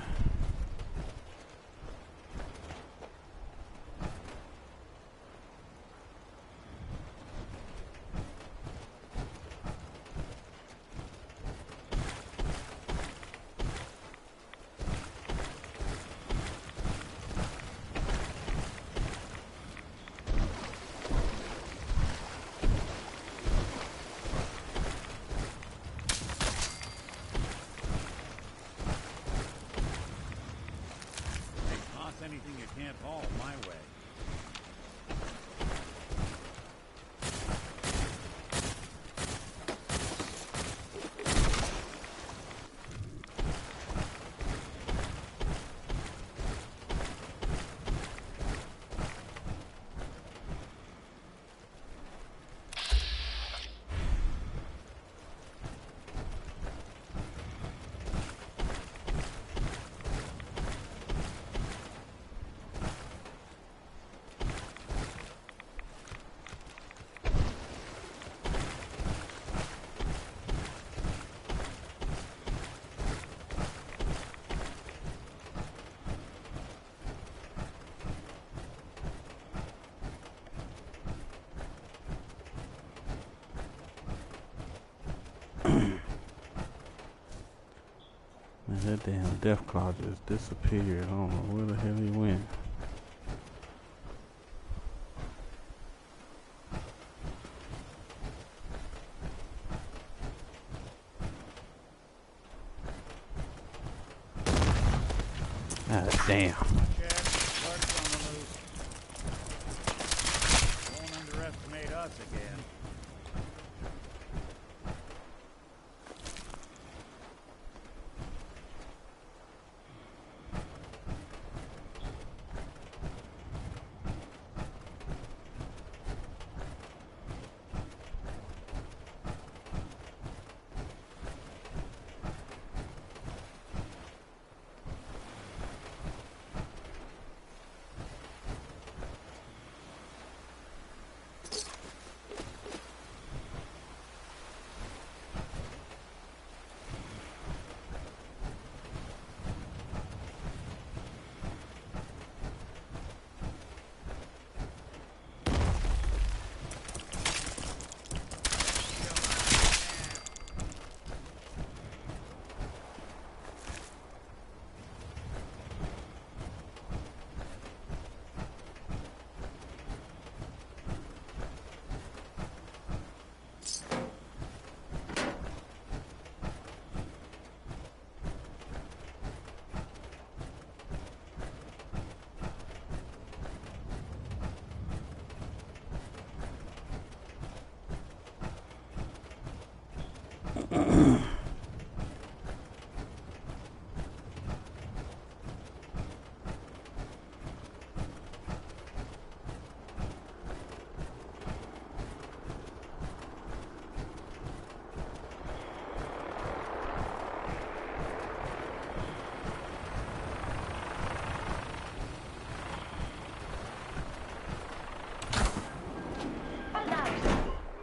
Anything you can't haul my way. Man, that damn Deathclaw just disappeared. I don't know where the hell he went. Ah, damn. Won't underestimate us again.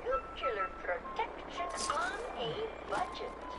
Nuclear protection on a budget.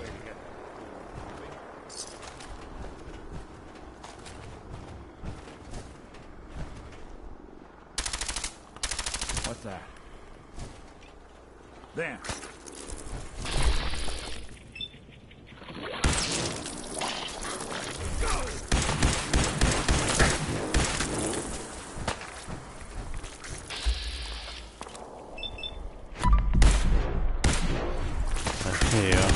way to get
What's that?
there.
Yeah.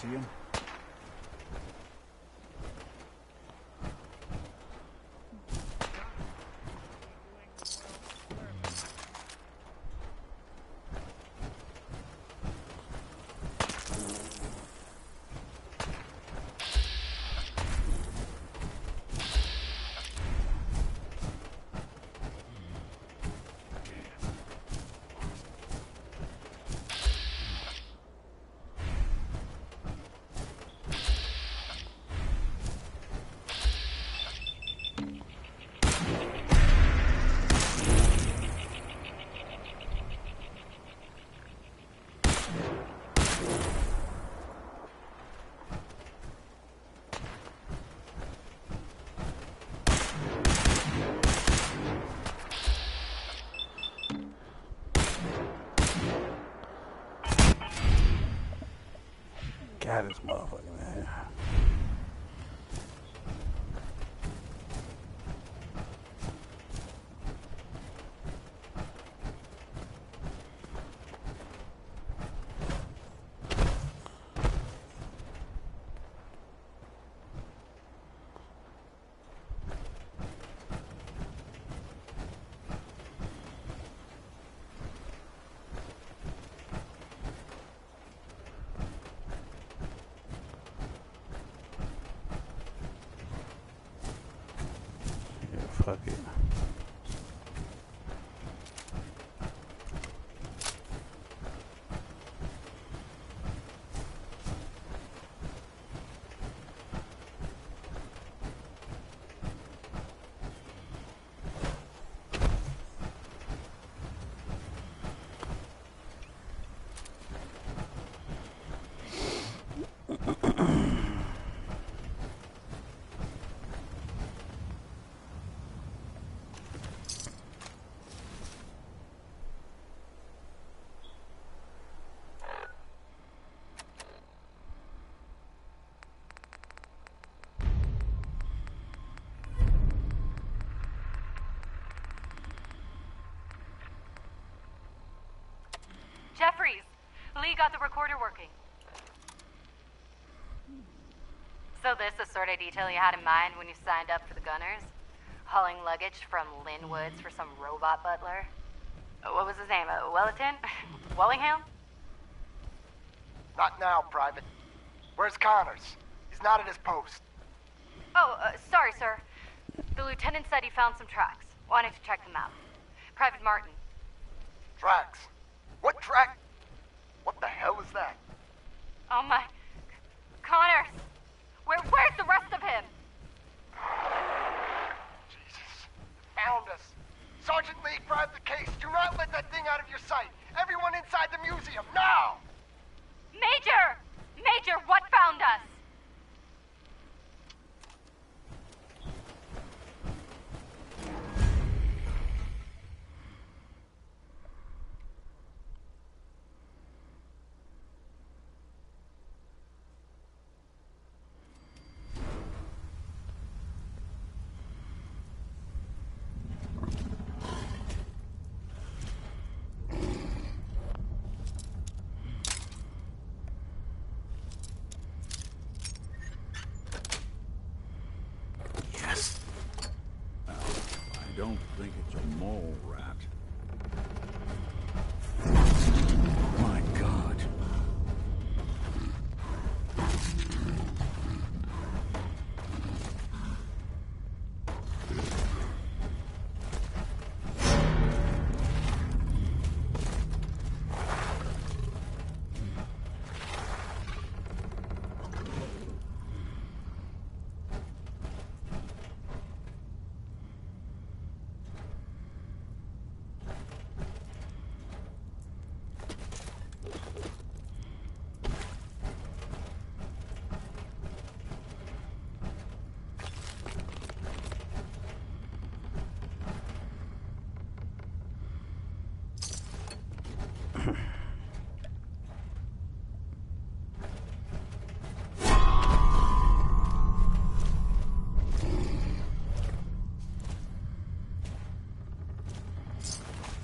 See him?
Got this motherfucking man. Fuck it.
Jeffries, Lee got the recorder working. So this the sort of detail you had in mind when you signed up for the Gunners? Hauling luggage from Lynn Woods for some robot butler? What was his name? Wellerton? Wellingham?
Not now, Private. Where's Connors? He's not at his post.
Oh, sorry, sir. The lieutenant said he found some tracks. Wanted to check them out. Private Martin.
Tracks? What track? What the hell is that?
Oh my... Connors! Where's the rest of him?
Jesus. Found us. Sergeant Lee, grab the case. Do not let that thing out of your sight. Everyone inside the museum, now!
Major! Major, what found us?
I don't think it's a mole rat. My God.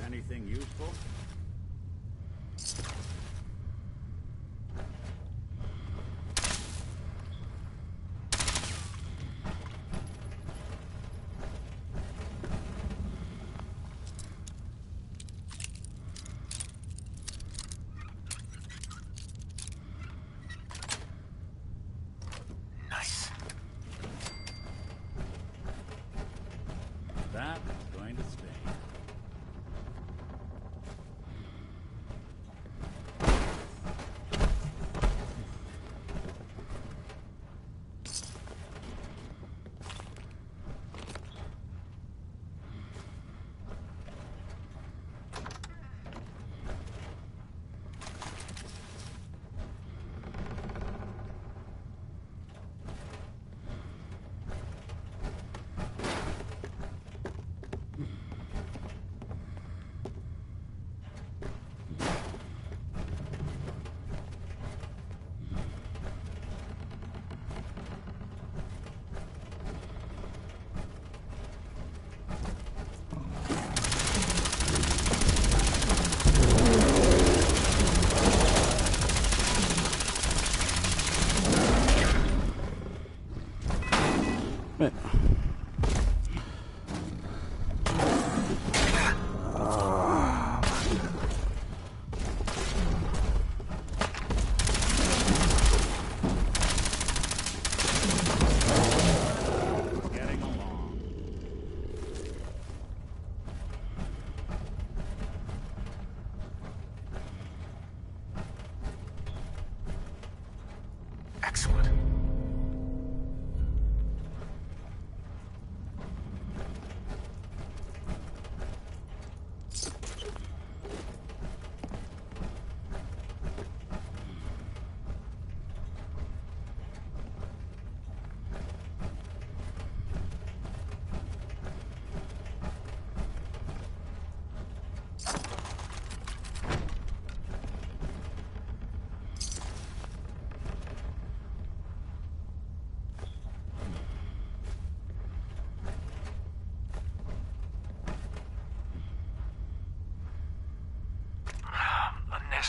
Anything useful?
Nice.
That is going to stay.
Excellent.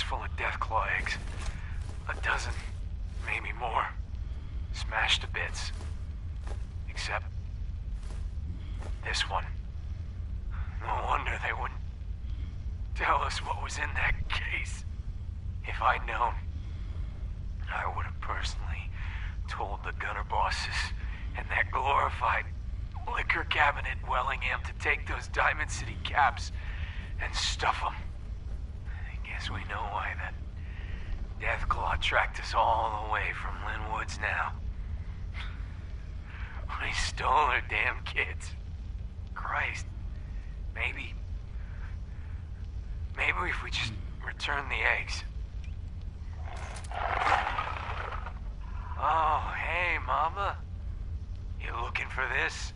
Full of deathclaw eggs. A dozen, maybe more. Smashed to bits. Except this one. No wonder they wouldn't tell us what was in that case. If I'd known, I would have personally told the gunner bosses and that glorified liquor cabinet in Wellingham to take those Diamond City caps and stuff them. Guess we know why that Deathclaw tracked us all the way from Linwoods now. We stole their damn kids. Christ. Maybe if we just return the eggs. Oh, hey, Mama. You looking for this?